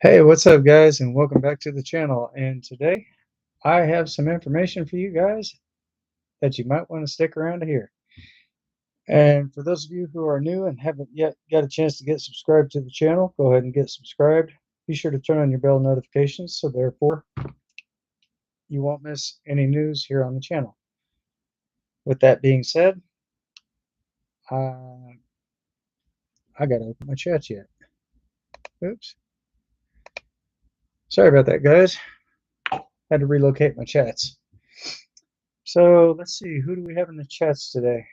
Hey, what's up, guys, and welcome back to the channel. And today I have some information for you guys that you might want to stick around to hear. And for those of you who are new and haven't yet got a chance to get subscribed to the channel, go ahead and get subscribed. Be sure to turn on your bell notifications so therefore you won't miss any news here on the channel. With that being said, uh, I gotta open my chat yet. Oops. Sorry about that, guys. Had to relocate my chats. So let's see, who do we have in the chats today?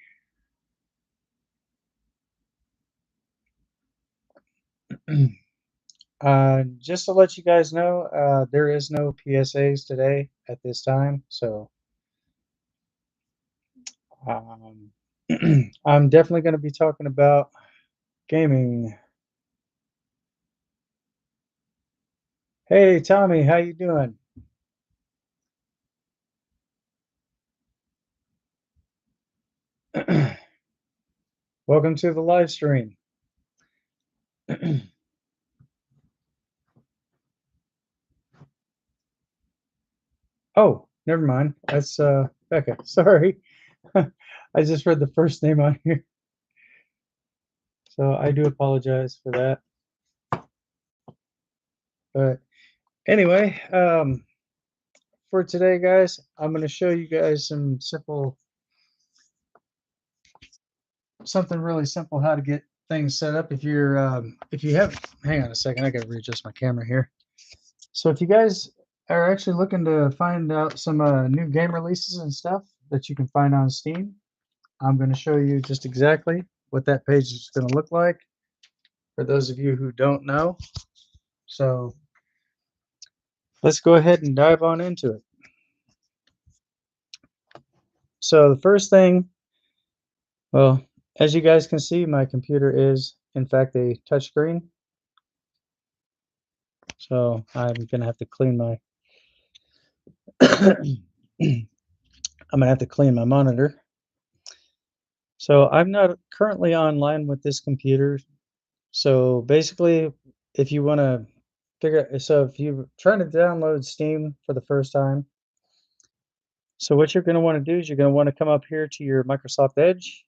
Just to let you guys know, there is no PSAs today at this time, so um, I'm definitely going to be talking about gaming. Hey, Tommy, how you doing? Welcome to the live stream. Oh, never mind. That's Becca. Sorry. I just read the first name on here. So I do apologize for that. But anyway, for today, guys, I'm going to show you guys something really simple how to get things set up. If you have, hang on a second, I got to readjust my camera here. So if you guys are actually looking to find out some new game releases and stuff that you can find on Steam, I'm going to show you just exactly what that page is going to look like for those of you who don't know. So let's go ahead and dive on into it. So the first thing, well, as you guys can see, my computer is in fact a touchscreen. So I'm going to have to clean my I'm gonna have to clean my monitor. So I'm not currently online with this computer. So basically, if you want to if you're trying to download Steam for the first time, so what you're going to want to do is you're going to want to come up here to your Microsoft Edge,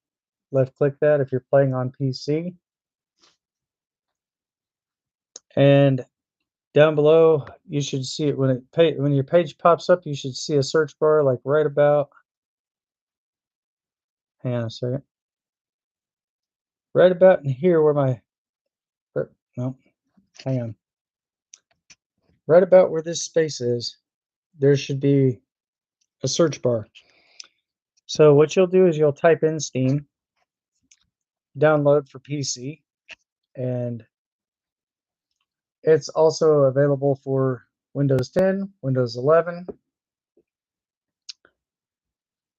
left click that if you're playing on PC, and down below you should see it when your page pops up. You should see a search bar like right about. Hang on a second. Right about in here where my no, hang on. Right about where this space is, there should be a search bar. So what you'll do is you'll type in Steam, download for PC, and it's also available for Windows 10, Windows 11.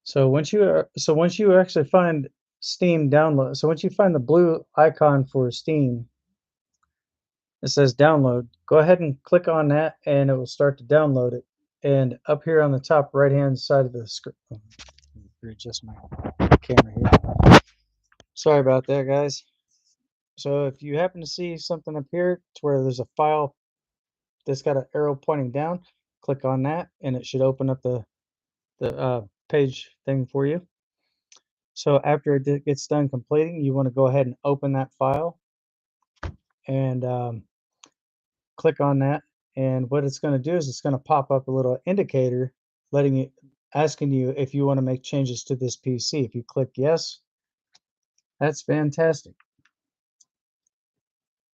So once you actually find Steam download, so once you find the blue icon for Steam, it says download. Go ahead and click on that, and it will start to download it. And up here on the top right-hand side of the screen, readjust my camera here. Sorry about that, guys. So if you happen to see something up here to where there's a file that's got an arrow pointing down, click on that, and it should open up the page thing for you. So after it gets done completing, you want to go ahead and open that file and click on that. And what it's going to do is it's going to pop up a little indicator asking you if you want to make changes to this PC. If you click yes, that's fantastic,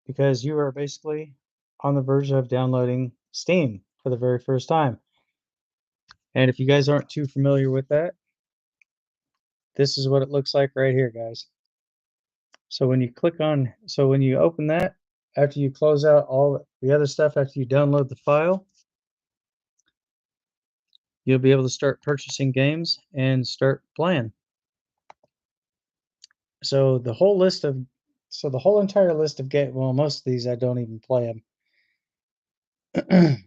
because you are basically on the verge of downloading Steam for the very first time. And if you guys aren't too familiar with that, this is what it looks like right here, guys. So when you open that, after you close out all the other stuff, after you download the file, you'll be able to start purchasing games and start playing. So the whole entire list of games, well, most of these I don't even play them.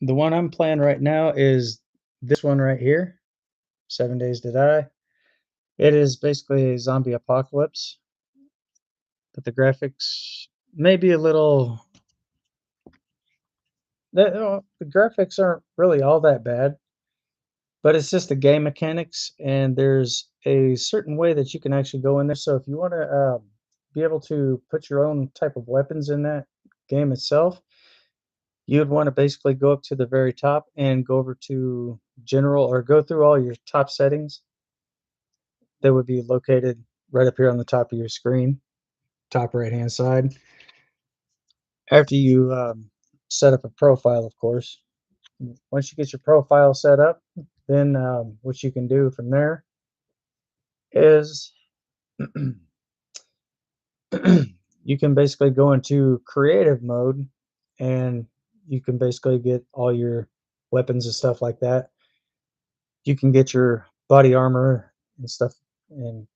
The one I'm playing right now is this one right here, 7 Days to Die. It is basically a zombie apocalypse, but the graphics may be a little The graphics aren't really all that bad, but it's just the game mechanics, and there's a certain way that you can actually go in there. So if you want to be able to put your own type of weapons in that game itself, you'd want to basically go up to the very top and go over to general or go through all your top settings that would be located right up here on the top of your screen, top right hand side. After you set up a profile, of course. Once you get your profile set up, then what you can do from there is you can basically go into creative mode and you can basically get all your weapons and stuff like that. You can get your body armor and stuff and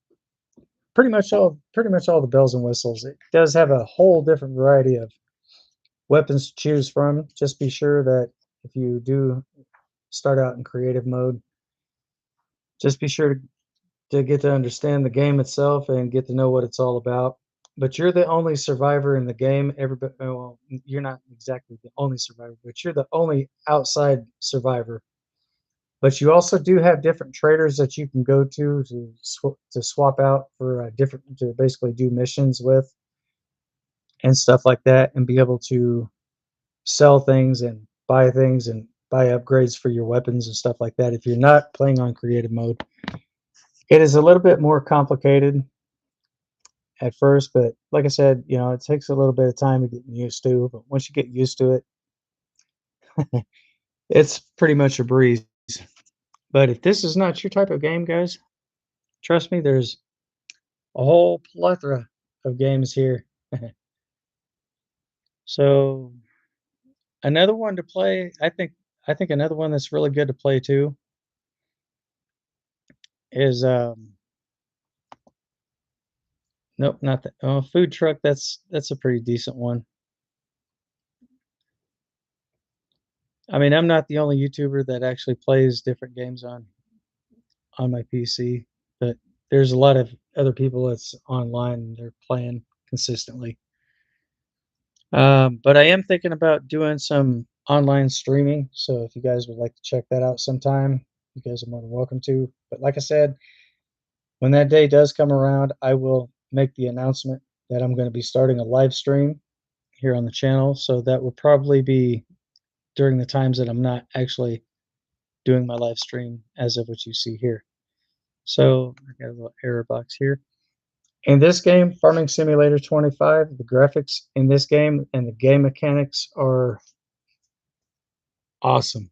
pretty much all the bells and whistles. It does have a whole different variety of weapons to choose from. Just be sure that if you do start out in creative mode, just be sure to get to understand the game itself and get to know what it's all about. But you're the only survivor in the game. Everybody, well, you're not exactly the only survivor, but you're the only outside survivor. But you also do have different traders that you can go to swap out for different to basically do missions with and stuff like that, and be able to sell things and buy upgrades for your weapons and stuff like that. If you're not playing on creative mode, it is a little bit more complicated at first, but like I said, it takes a little bit of time to get used to. But once you get used to it, it's pretty much a breeze. But if this is not your type of game, guys, trust me, there's a whole plethora of games here. So another one to play, I think another one that's really good to play too is nope, not that. Oh, food truck. That's a pretty decent one. I mean, I'm not the only YouTuber that actually plays different games on my PC, but there's a lot of other people that's online and they're playing consistently. But I am thinking about doing some online streaming. So if you guys would like to check that out sometime, you guys are more than welcome to. But like I said, when that day does come around, I will make the announcement that I'm going to be starting a live stream here on the channel. So that will probably be during the times that I'm not actually doing my live stream as of what you see here. So I got a little error box here. In this game, Farming Simulator 25, the graphics in this game and the game mechanics are awesome.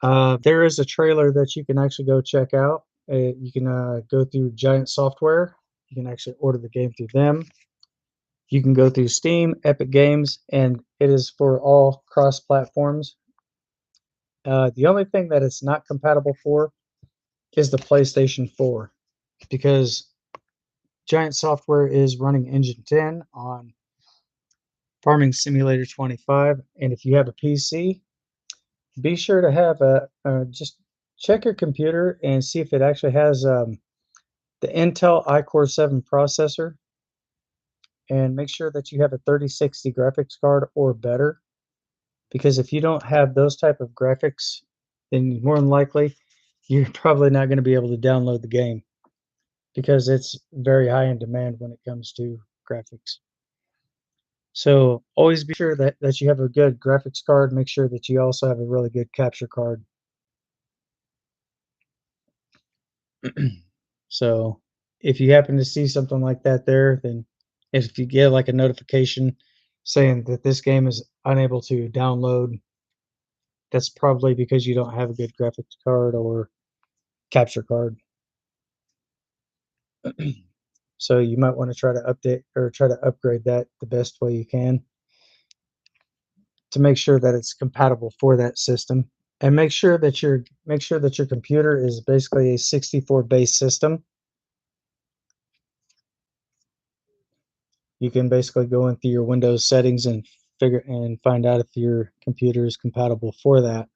There is a trailer that you can actually go check out. You can go through Giant Software. You can actually order the game through them. You can go through Steam, Epic Games, and it is for all cross platforms. The only thing that it's not compatible for is the PlayStation 4 because Giant Software is running Engine 10 on Farming Simulator 25, and if you have a PC, be sure to have just check your computer and see if it actually has the Intel iCore 7 processor, and make sure that you have a 3060 graphics card or better. Because if you don't have those type of graphics, then more than likely you're probably not going to be able to download the game because it's very high in demand when it comes to graphics. So always be sure that you have a good graphics card. Make sure that you also have a really good capture card. So if you happen to see something like that there, then if you get like a notification saying that this game is unable to download, that's probably because you don't have a good graphics card or capture card. So you might want to try to update or try to upgrade that the best way you can to make sure that it's compatible for that system. And make sure that your computer is basically a 64 base system. You can basically go into your Windows settings and figure and find out if your computer is compatible for that.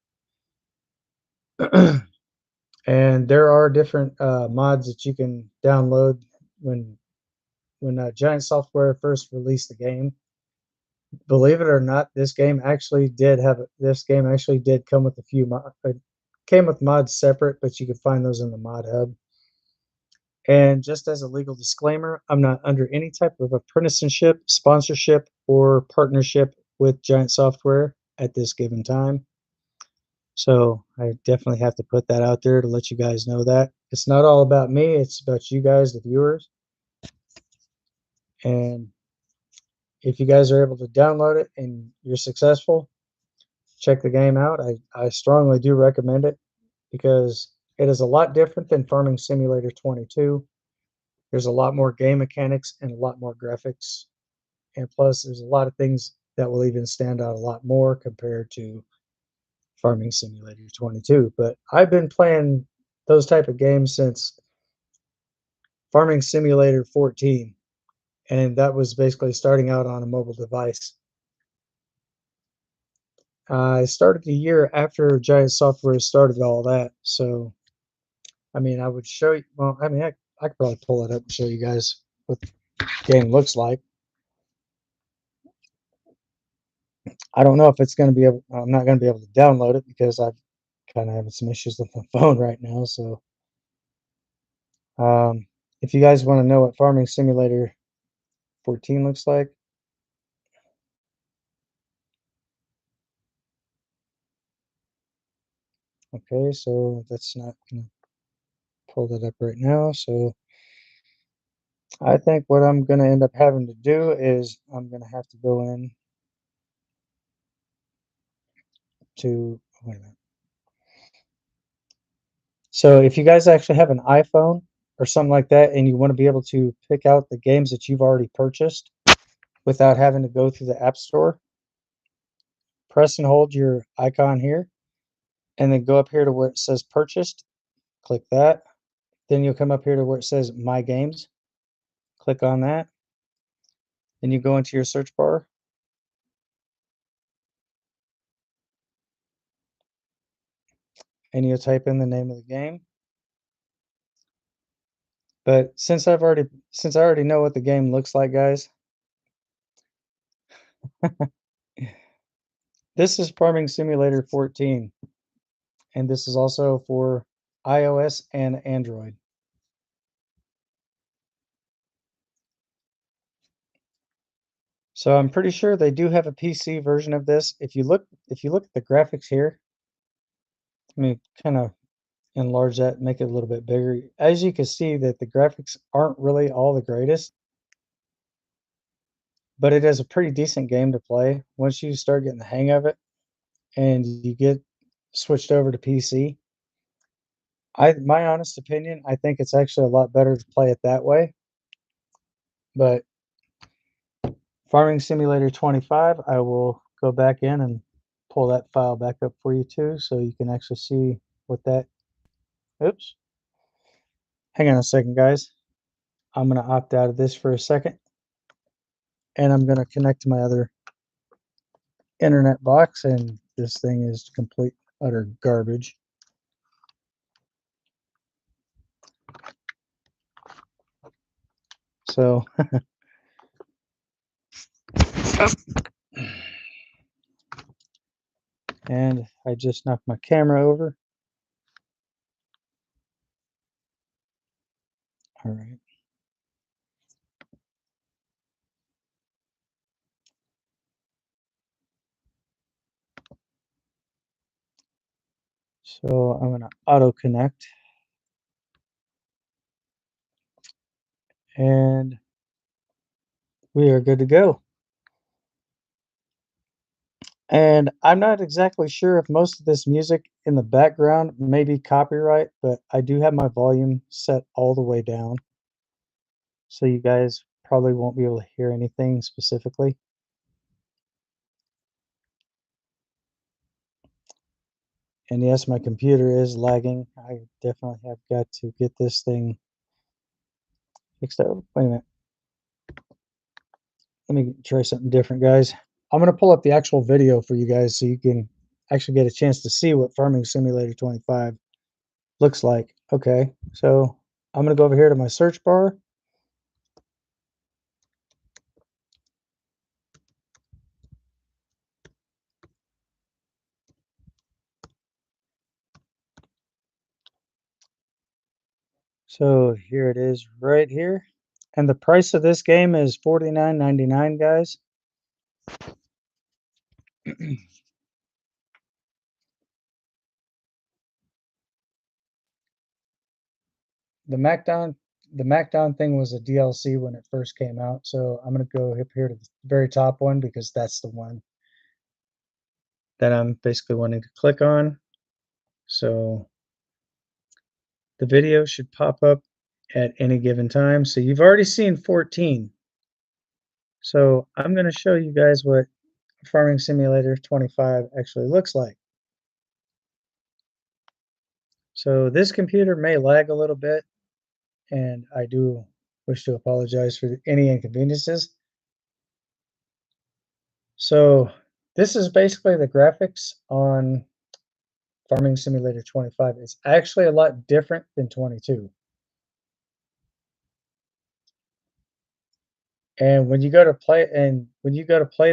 And there are different mods that you can download when Giant Software first released the game. Believe it or not, this game actually did come with a few came with mods separate, but you can find those in the mod hub. And just as a legal disclaimer, I'm not under any type of apprenticeship, sponsorship, or partnership with Giant Software at this given time. So I definitely have to put that out there to let you guys know that it's not all about me, it's about you guys, the viewers. And if you guys are able to download it and you're successful, check the game out. I strongly do recommend it because it is a lot different than Farming Simulator 22. There's a lot more game mechanics and a lot more graphics. And plus, there's a lot of things that will even stand out a lot more compared to Farming Simulator 22. But I've been playing those type of games since Farming Simulator 14, and that was basically starting out on a mobile device. I started the year after Giant Software started all that, so I mean, I would show you. Well, I mean, I could probably pull it up and show you guys what the game looks like. I don't know if it's going to be able. I'm not going to be able to download it because I've kind of having some issues with my phone right now. So, um, if you guys want to know what Farming Simulator 14 looks like, okay, so that's not going to pull that up right now. So, I think what I'm going to end up having to do is I'm going to have to go in to wait a minute. So if you guys actually have an iPhone or something like that, and you want to be able to pick out the games that you've already purchased without having to go through the App Store, press and hold your icon here, and then go up here to where it says purchased. Click that. Then you'll come up here to where it says My Games. Click on that. Then you go into your search bar. And you'll type in the name of the game. But since I already know what the game looks like, guys, this is Farming Simulator 14, and this is also for iOS and Android. So I'm pretty sure they do have a PC version of this. If you look at the graphics here, let me kind of enlarge that, make it a little bit bigger. As you can see that the graphics aren't really all the greatest, but it is a pretty decent game to play once you start getting the hang of it and you get switched over to PC. My honest opinion, I think it's actually a lot better to play it that way. But Farming Simulator 25, I will go back in and pull that file back up for you too, so you can actually see what that. Oops. Hang on a second, guys. I'm going to opt out of this for a second, and I'm going to connect to my other internet box, and this thing is complete, utter garbage. So, and I just knocked my camera over. All right. So I'm going to auto connect, and we are good to go. And I'm not exactly sure if most of this music in the background may be copyright, but I do have my volume set all the way down. So you guys probably won't be able to hear anything specifically. And yes, my computer is lagging. I definitely have got to get this thing fixed up. Wait a minute. Let me try something different, guys. I'm going to pull up the actual video for you guys so you can actually get a chance to see what Farming Simulator 25 looks like. Okay, so I'm going to go over here to my search bar. So here it is right here. And the price of this game is $49.99, guys. The MacDown the MacDown thing was a DLC when it first came out, so I'm gonna go up here to the very top one because that's the one that I'm basically wanting to click on. So the video should pop up at any given time. So you've already seen 14. So I'm gonna show you guys what Farming Simulator 25 actually looks like. So this computer may lag a little bit, and I do wish to apologize for any inconveniences. So this is basically the graphics on Farming Simulator 25. It's actually a lot different than 22. And when you go to play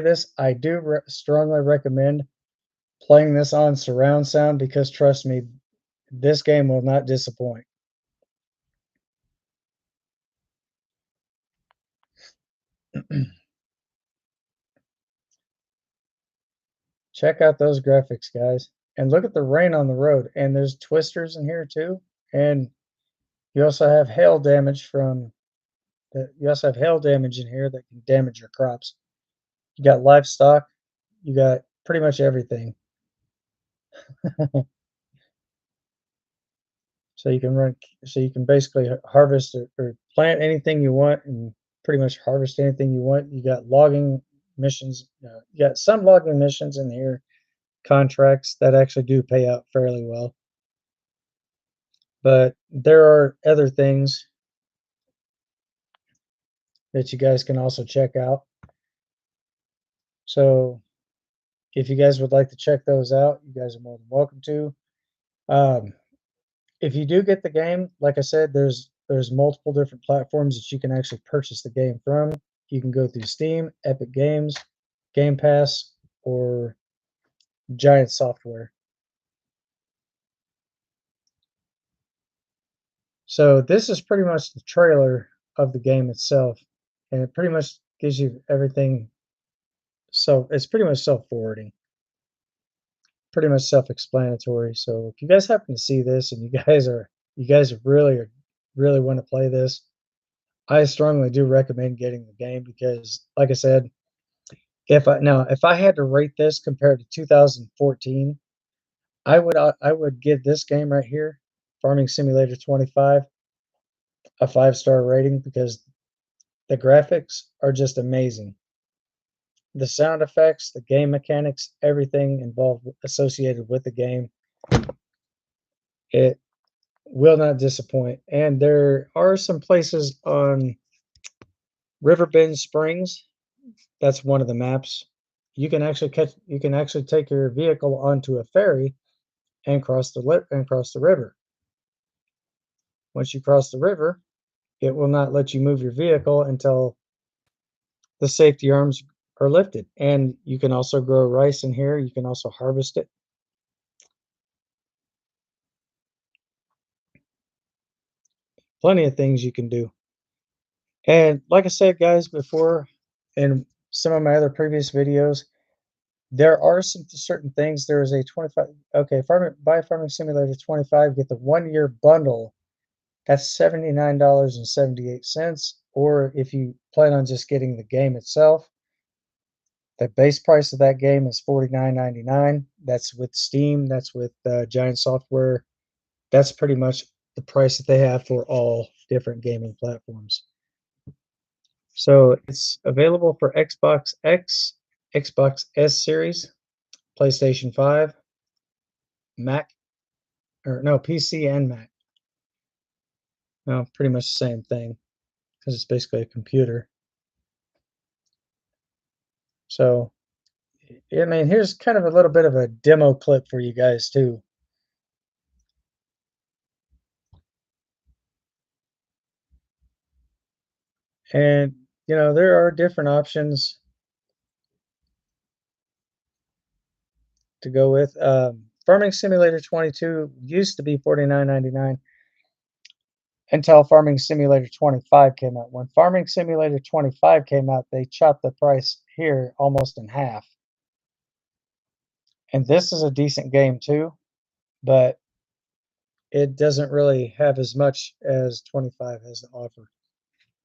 this, I do strongly recommend playing this on surround sound because trust me, this game will not disappoint. Check out those graphics, guys. And look at the rain on the road. And there's twisters in here too. And you also have hail damage you also have hail damage in here that can damage your crops. You got livestock, you got pretty much everything. So you can basically harvest or plant anything you want and pretty much harvest anything you want. You got logging missions, you got some logging missions in here, contracts that actually do pay out fairly well. But there are other things that you guys can also check out. So if you guys would like to check those out, you guys are more than welcome to. Um, if you do get the game, like I said, there's multiple different platforms that you can actually purchase the game from. You can go through Steam, Epic Games, Game Pass, or Giant Software. So this is pretty much the trailer of the game itself, and it pretty much gives you everything. So it's pretty much self-forwarding, pretty much self-explanatory. So if you guys happen to see this and you guys really want to play this, I strongly do recommend getting the game because, like I said, if I had to rate this compared to 2014, I would give this game right here, Farming Simulator 25, a 5-star rating because the graphics are just amazing. The sound effects, the game mechanics, everything involved associated with the game, it will not disappoint. And there are some places on Riverbend Springs. That's one of the maps. You can actually take your vehicle onto a ferry and cross the river. Once you cross the river, it will not let you move your vehicle until the safety arms are lifted. And you can also grow rice in here. You can also harvest it. Plenty of things you can do. And like I said, guys, before in some of my other previous videos, there are some certain things. There is a 25, okay, buy Farming Simulator 25, get the 1-year bundle. That's $79.78. Or if you plan on just getting the game itself, the base price of that game is $49.99. That's with Steam, that's with Giant Software. That's pretty much the price that they have for all different gaming platforms. So it's available for Xbox X, Xbox S Series, PlayStation 5, Mac, or no, PC and Mac. No, pretty much the same thing because it's basically a computer. So, I mean, here's kind of a little bit of a demo clip for you guys too. And, there are different options to go with. Farming Simulator 22 used to be $49.99. until Farming Simulator 25 came out. When Farming Simulator 25 came out, they chopped the price here almost in half. And this is a decent game too, but it doesn't really have as much as 25 has to offer.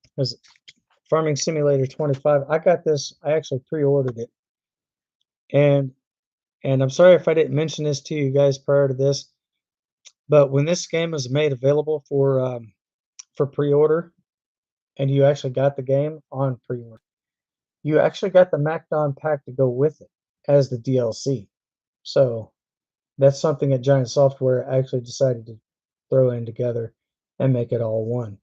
Because Farming Simulator 25, I got this, I actually pre-ordered it. And I'm sorry if I didn't mention this to you guys prior to this, but when this game was made available for pre-order, and you actually got the game on pre-order, you actually got the MacDon pack to go with it as the DLC. So that's something that Giant Software actually decided to throw in together and make it all one.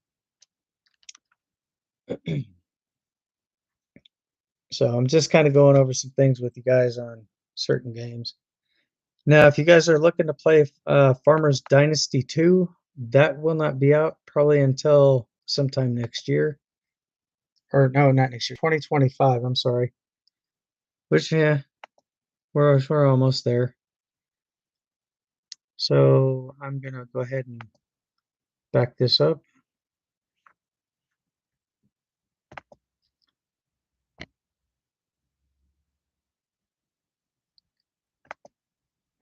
So I'm just kind of going over some things with you guys on certain games. Now, if you guys are looking to play Farmers Dynasty 2, that will not be out probably until sometime next year. Or no, not next year, 2025, I'm sorry. Which, yeah, we're almost there. So I'm going to go ahead and back this up.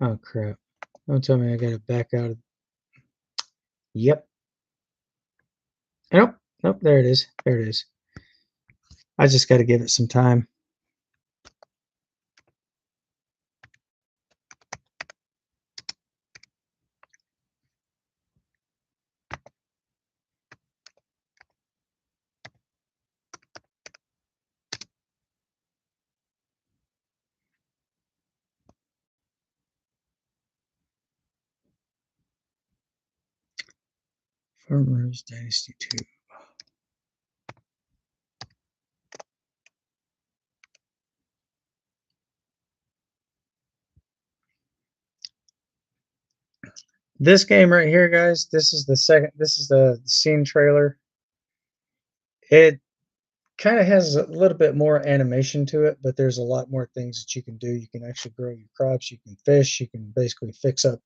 Oh, crap. Don't tell me I got to back out of... Yep. Nope. Nope. There it is. There it is. I just got to give it some time. Farmers Dynasty 2. This game right here, guys, this is the scene trailer. It kind of has a little bit more animation to it, but there's a lot more things that you can do. You can actually grow your crops, you can fish, you can basically fix up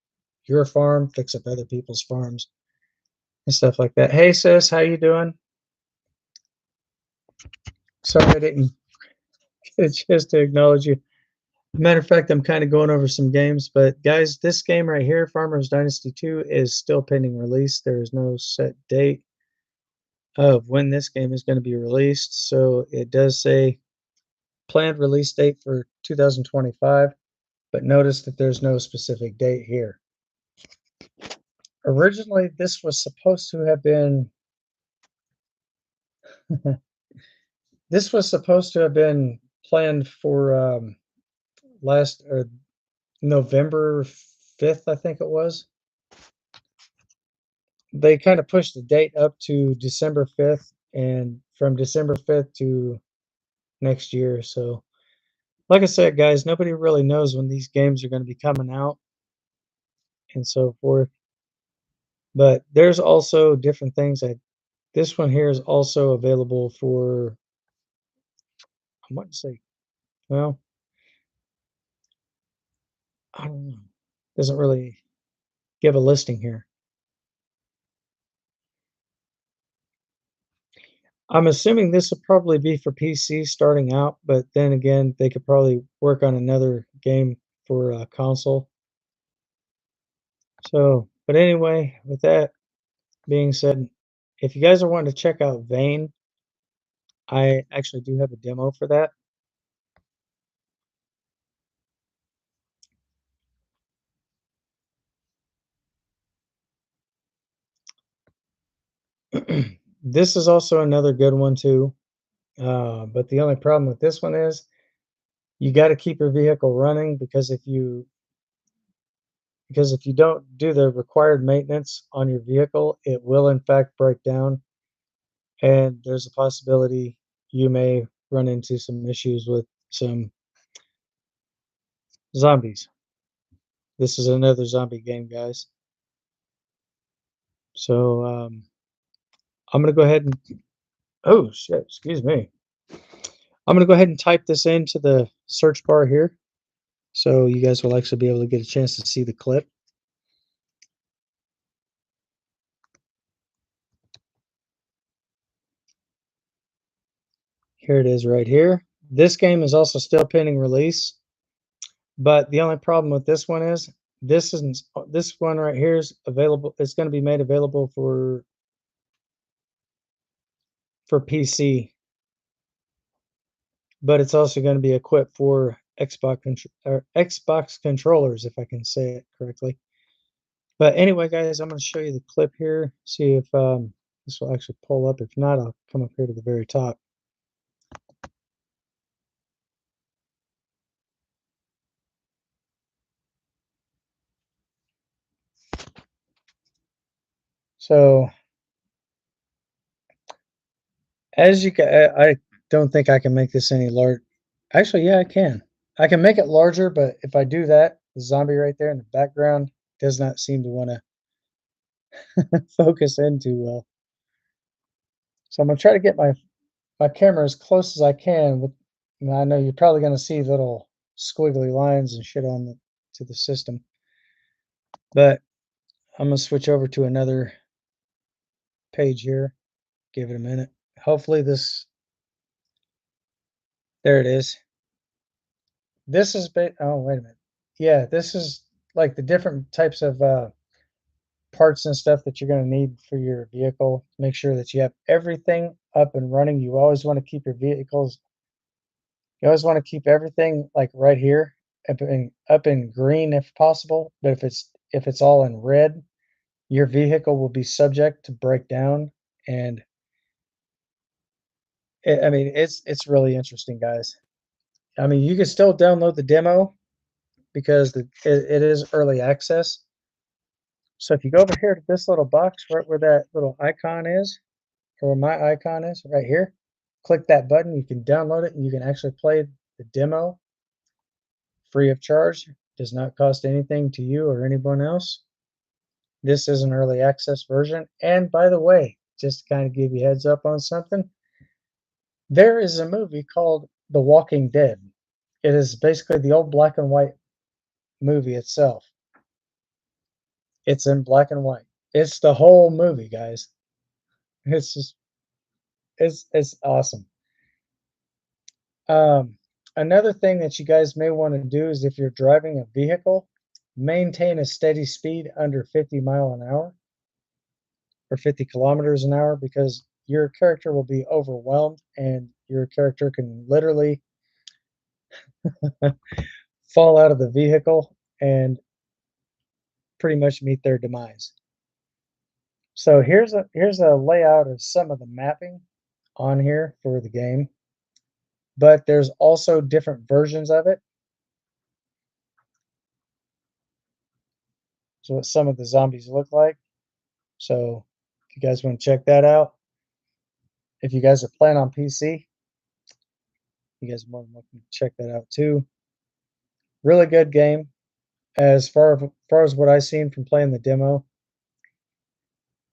your farm, fix up other people's farms and stuff like that. Hey sis, how you doing? Sorry I didn't get a chance to acknowledge you. Matter of fact, I'm kind of going over some games, but guys, this game right here, Farmers Dynasty 2, is still pending release. There is no set date of when this game is going to be released. So it does say planned release date for 2025, but notice that there's no specific date here. Originally, this was supposed to have been this was supposed to have been planned for last November 5th, I think it was. They kind of pushed the date up to December 5th, and from December 5th to next year. So, like I said, guys, nobody really knows when these games are going to be coming out and so forth. But there's also different things. This one here is also available for, I want to say, well, I don't know. Doesn't really give a listing here. I'm assuming this will probably be for PC starting out, but then again, they could probably work on another game for console. So, but anyway, with that being said, if you guys are wanting to check out Vane, I actually do have a demo for that. This is also another good one too. But the only problem with this one is you got to keep your vehicle running because if you don't do the required maintenance on your vehicle, it will in fact break down, and there's a possibility you may run into some issues with some zombies. This is another zombie game, guys. So I'm gonna go ahead and oh shit, excuse me. I'm gonna go ahead and type this into the search bar here, so you guys will actually be able to get a chance to see the clip. Here it is right here. This game is also still pending release, but the only problem with this one is this one right here is available. It's going to be made available for PC, but it's also going to be equipped for Xbox controllers, if I can say it correctly. But anyway, guys, I'm going to show you the clip here. See if this will actually pull up. If not, I'll come up here to the very top. So as you can, I don't think I can make this any large. Actually, yeah, I can. I can make it larger, but if I do that, the zombie right there in the background does not seem to want to focus in too well. So I'm gonna try to get my camera as close as I can. And I know you're probably gonna see little squiggly lines and shit on to the system, but I'm gonna switch over to another page here. Give it a minute. Hopefully this. There it is. This is oh, wait a minute. Yeah, this is like the different types of parts and stuff that you're going to need for your vehicle. Make sure that you have everything up and running. You always want to keep your vehicles. You always want to keep everything like right here up in green if possible. But if it's all in red, your vehicle will be subject to breakdown. And I mean, it's really interesting, guys. I mean, you can still download the demo because it is early access. So if you go over here to this little box right where that little icon is, or where my icon is right here, click that button. You can download it and you can actually play the demo free of charge. Does not cost anything to you or anyone else. This is an early access version. And by the way, just to kind of give you heads up on something, there is a movie called The Walking Dead. It is basically the old black and white movie itself. It's in black and white. It's the whole movie, guys. It's just it's awesome. Um, Another thing that you guys may want to do is if you're driving a vehicle, maintain a steady speed under 50 mile an hour or 50 kilometers an hour because your character will be overwhelmed and your character can literally fall out of the vehicle and pretty much meet their demise. So here's a layout of some of the mapping on here for the game, but there's also different versions of it. So what some of the zombies look like. So if you guys want to check that out, if you guys are playing on PC, you guys are more than welcome to check that out too. Really good game. Far as what I've seen from playing the demo,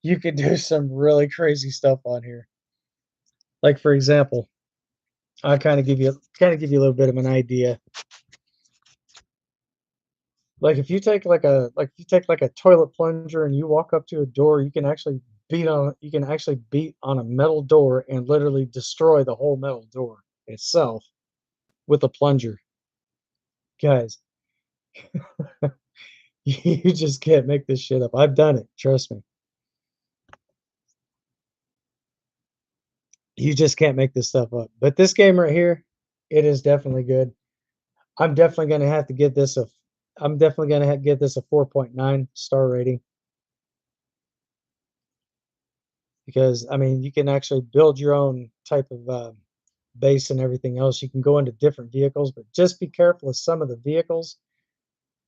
you could do some really crazy stuff on here. Like for example, I kind of give you a little bit of an idea. Like if you take if you take like a toilet plunger and you walk up to a door, you can actually beat on a metal door and literally destroy the whole metal door itself with a plunger. Guys, you just can't make this shit up. I've done it, trust me. You just can't make this stuff up. But this game right here, it is definitely good. I'm definitely gonna have to give this a I'm definitely gonna have to give this a 4.9 star rating because I mean you can actually build your own type of base and everything else. You can go into different vehicles, but just be careful with some of the vehicles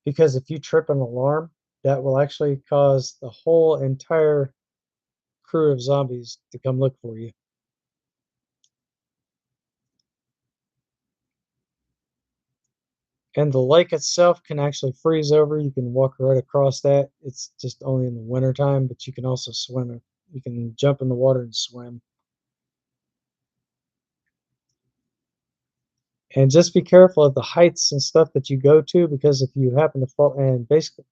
because if you trip an alarm, that will actually cause the whole entire crew of zombies to come look for you. And the lake itself can actually freeze over. You can walk right across that. It's just only in the wintertime, but you can also swim it. You can jump in the water and swim. And just be careful of the heights and stuff that you go to because if you happen to fall, and basically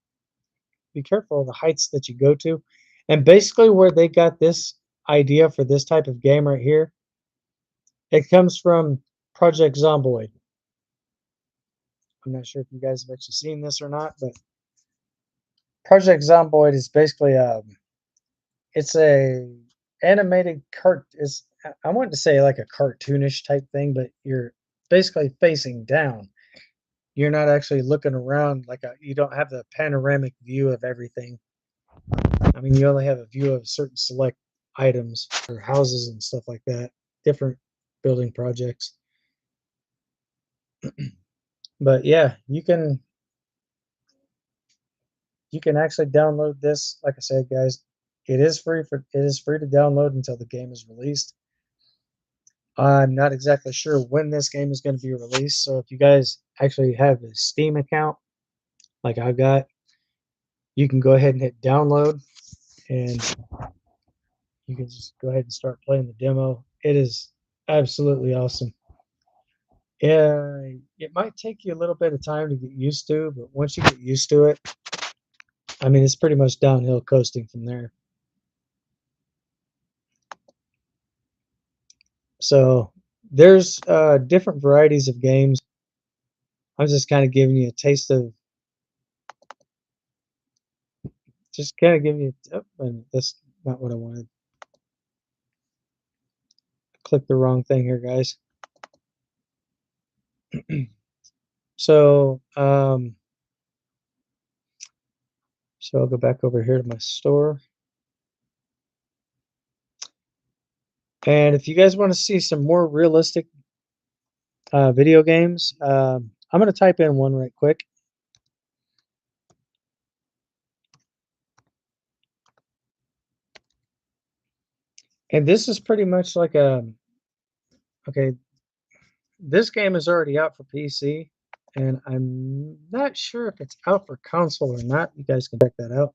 be careful of the heights that you go to. And basically where they got this idea for this type of game right here It comes from Project Zomboid. I'm not sure if you guys have actually seen this or not, but Project Zomboid is basically it's a animated cart. Is I want to say like a cartoonish type thing, but you're basically facing down. You're not actually looking around like you don't have the panoramic view of everything. I mean, you only have a view of certain select items or houses and stuff like that, different building projects. But yeah, you can actually download this. Like I said, guys, it is free to download until the game is released. I'm not exactly sure when this game is going to be released, so if you guys actually have a Steam account like I've got, you can go ahead and hit download, and you can just go ahead and start playing the demo. It is absolutely awesome. Yeah, it might take you a little bit of time to get used to, but once you get used to it, I mean, it's pretty much downhill coasting from there. So there's different varieties of games. I'm just kind of giving you a taste of, just kind of giving you, oh, and that's not what I wanted. Click the wrong thing here, guys. So, so I'll go back over here to my store. And if you guys want to see some more realistic video games, I'm going to type in one right quick. And this is pretty much like a, okay, this game is already out for PC, and I'm not sure if it's out for console or not. You guys can check that out.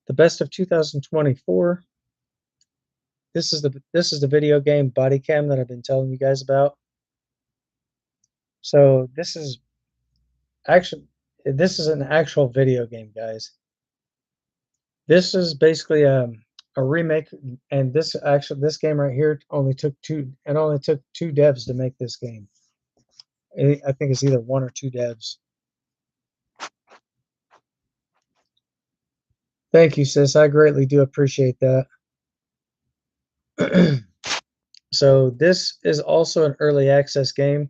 The Best of 2024. This is the video game body cam that I've been telling you guys about. So actually this is an actual video game, guys. This is basically a remake, and this game right here only took two devs to make this game. I think it's either one or two devs. Thank you, sis. I greatly do appreciate that. So this is also an early access game,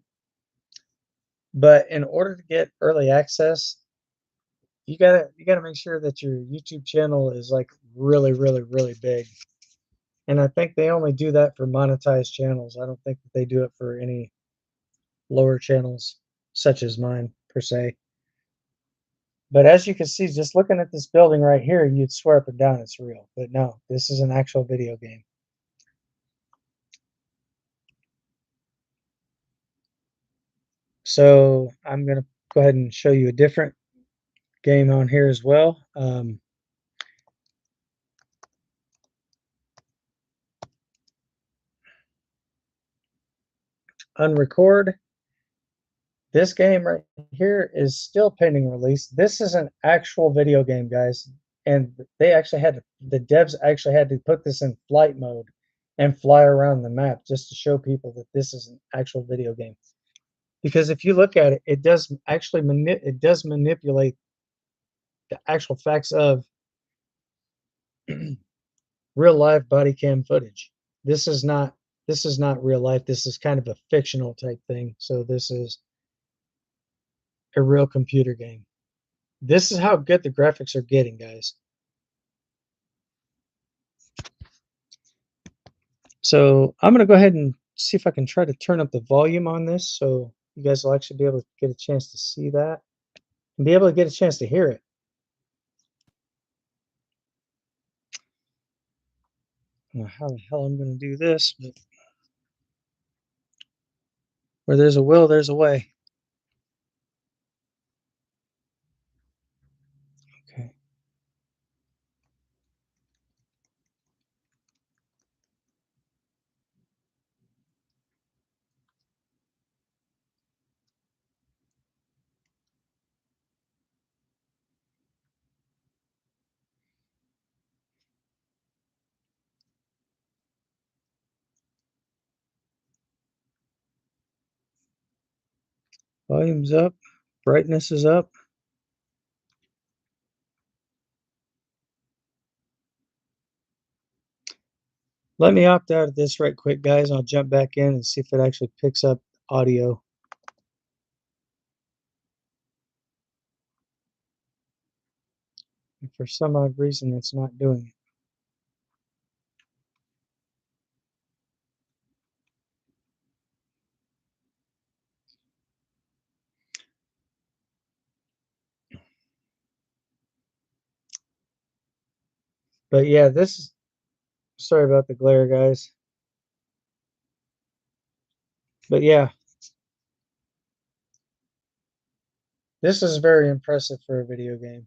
but in order to get early access, you gotta make sure that your YouTube channel is like really, really, really big. And I think they only do that for monetized channels. I don't think that they do it for any lower channels such as mine per se. But as you can see, just looking at this building right here, you'd swear up and down it's real. But no, this is an actual video game. So I'm gonna go ahead and show you a different game on here as well. Unrecord. This game right here is still pending release. This is an actual video game, guys, and the devs actually had to put this in flight mode and fly around the map just to show people that this is an actual video game. Because if you look at it, it does manipulate the actual facts of real life body cam footage. This is not this is not real life. This is kind of a fictional type thing. So this is a real computer game. This is how good the graphics are getting, guys. So I'm going to go ahead and see if I can try to turn up the volume on this so you guys will actually be able to get a chance to see that and be able to get a chance to hear it. I don't know how the hell I'm going to do this, but where there's a will, there's a way. Okay. Volume's up. Brightness is up. Let me opt out of this right quick, guys. I'll jump back in and see if it actually picks up audio. And for some odd reason, it's not doing it. But yeah, this is, sorry about the glare, guys. But yeah, this is very impressive for a video game.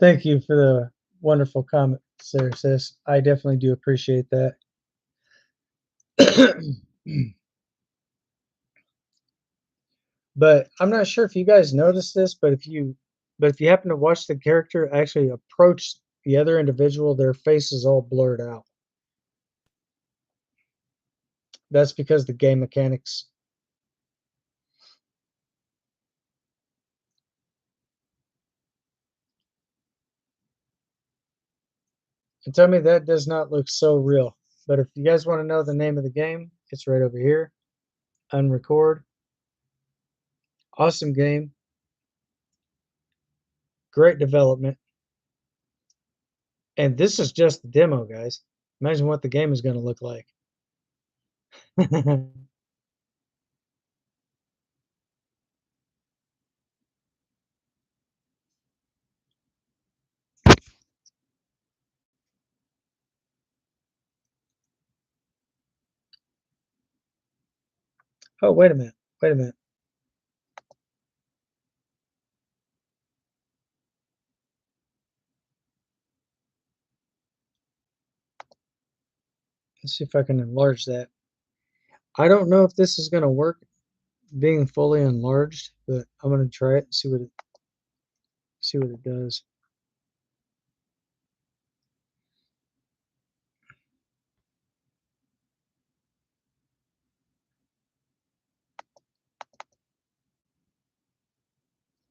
Thank you for the wonderful comment, Sarah sis. I definitely do appreciate that. But I'm not sure if you guys noticed this, but if you happen to watch the character actually approach the other individual, their face is all blurred out. That's because the game mechanics. And tell me that does not look so real. But if you guys want to know the name of the game, it's right over here. Unrecord. Awesome game. Great development. And this is just the demo, guys. Imagine what the game is going to look like. Oh, wait a minute. Wait a minute. Let's see if I can enlarge that. I don't know if this is going to work being fully enlarged, but I'm going to try it and see what it does.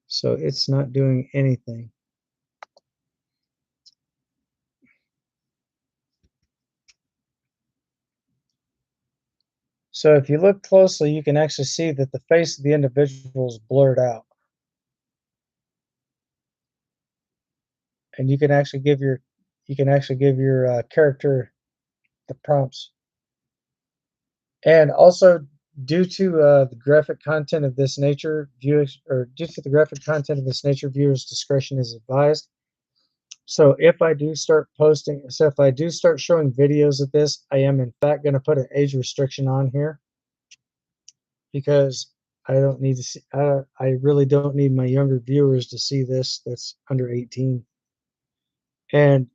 So it's not doing anything. So if you look closely, you can actually see that the face of the individual is blurred out. And you can actually give your character the prompts. And also, due to the graphic content of this nature, viewers' discretion is advised. So if I do start showing videos of this, I am in fact going to put an age restriction on here because I don't need to see. I really don't need my younger viewers to see this. That's under 18. And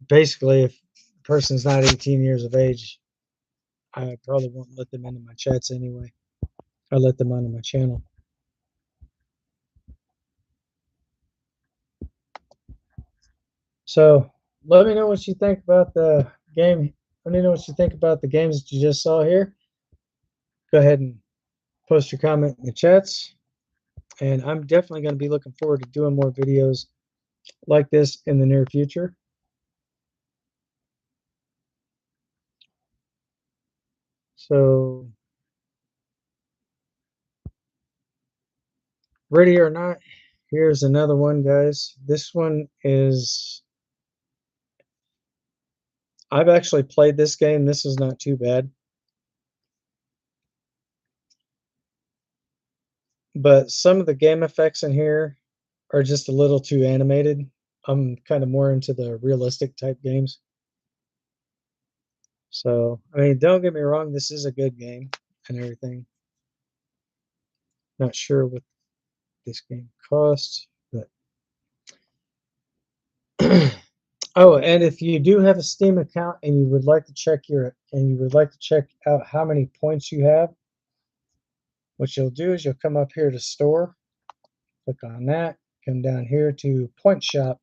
basically, if a person's not 18 years of age, I probably won't let them into my chats anyway. I let them onto my channel. So let me know what you think about the game. Let me know what you think about the games that you just saw here. Go ahead and post your comment in the chats. And I'm definitely going to be looking forward to doing more videos like this in the near future. So, ready or not, here's another one, guys. This one is, I've actually played this game. This is not too bad. But some of the game effects in here are just a little too animated. I'm kind of more into the realistic type games. So, I mean, don't get me wrong, this is a good game and everything. Not sure what this game costs, but oh, and if you do have a Steam account and you would like to check out how many points you have, what you'll do is you'll come up here to store, click on that, come down here to point shop.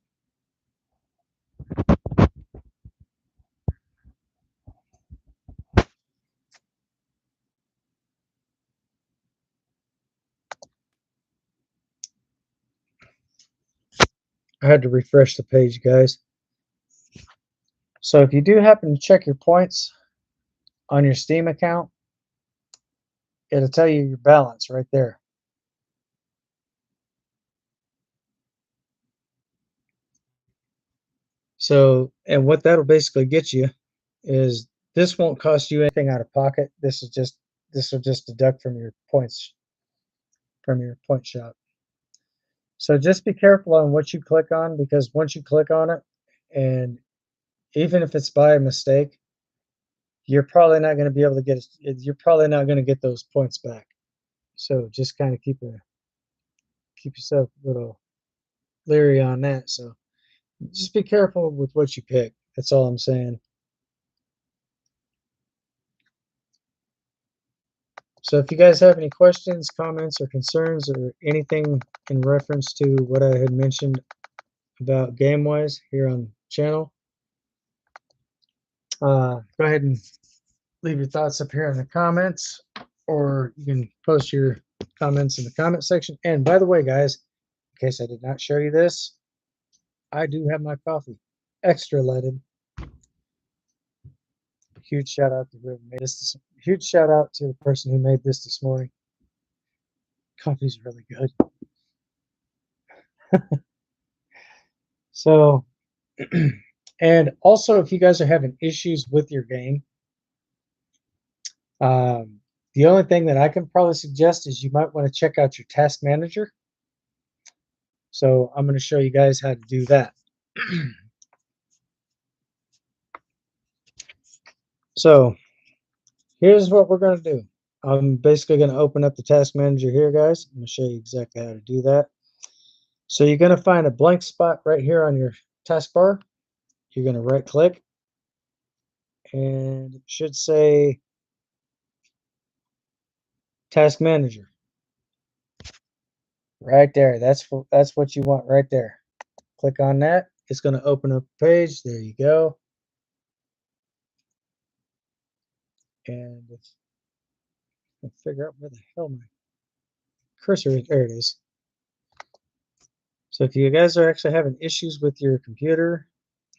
I had to refresh the page, guys. So if you do happen to check your points on your Steam account, it'll tell you your balance right there. So, and what that'll basically get you is this won't cost you anything out of pocket. This will just deduct from your points from your point shop. So just be careful on what you click on, because once you click on it, and even if it's by mistake, you're probably not going to be able to get you're probably not going to get those points back. So just kind of keep yourself a little leery on that. So just be careful with what you pick. That's all I'm saying. So if you guys have any questions, comments, or concerns, or anything in reference to what I had mentioned about GameWise here on the channel, go ahead and leave your thoughts up here in the comments, or you can post your comments in the comment section. And by the way, guys, in case I did not show you this, I do have my coffee extra leaded. Huge shout out to whoever made this. Huge shout out to the person who made this this morning. Coffee's really good. So, and also, if you guys are having issues with your game, the only thing that I can probably suggest is you might want to check out your task manager. So I'm going to show you guys how to do that. So here's what we're going to do. I'm basically going to open up the task manager here, guys. I'm going to show you exactly how to do that. So you're going to find a blank spot right here on your taskbar. You're going to right click, and it should say task manager right there. That's what you want right there. Click on that. It's going to open up a page. There you go. And let's figure out where the hell my cursor is. There it is. So if you guys are actually having issues with your computer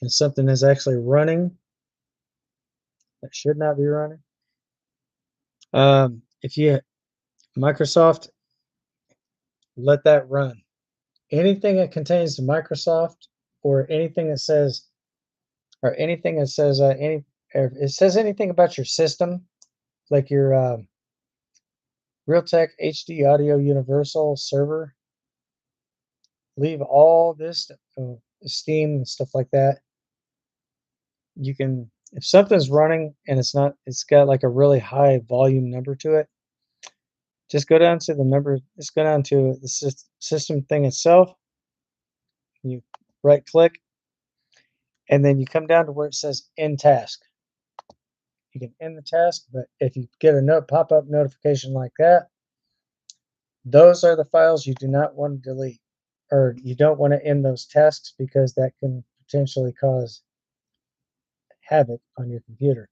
and something is actually running that should not be running, if you Microsoft, let that run. Anything that contains the Microsoft, or anything that says any, if it says anything about your system, like your Realtek HD Audio Universal server, leave all this Steam and stuff like that. You can, if something's running and it's got like a really high volume number to it, just go down to the number, just go down to the system thing itself. You right click, and then you come down to where it says end task. You can end the task, but if you get a pop-up notification like that, those are the files you do not want to delete, or you don't want to end those tasks, because that can potentially cause havoc on your computer.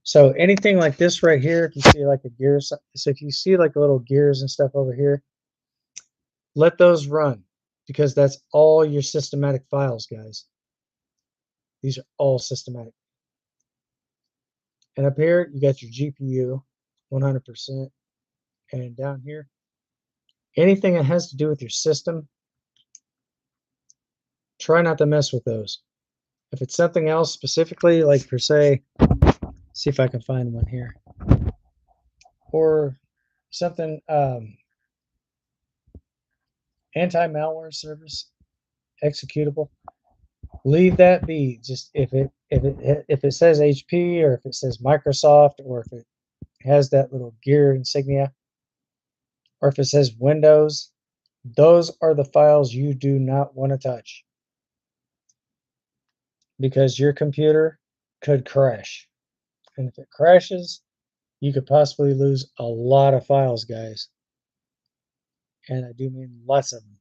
So anything like this right here, if you see like a gears, so if you see like little gears and stuff over here, let those run, because that's all your systematic files, guys. These are all systematic. And up here, you got your GPU, 100%. And down here, anything that has to do with your system, try not to mess with those. If it's something else specifically, like per se, see if I can find one here, or something anti-malware service executable, leave that be. Just if it says HP, or if it says Microsoft, or if it has that little gear insignia, or if it says Windows, those are the files you do not want to touch, because your computer could crash. And if it crashes, you could possibly lose a lot of files, guys. And I do mean lots of them.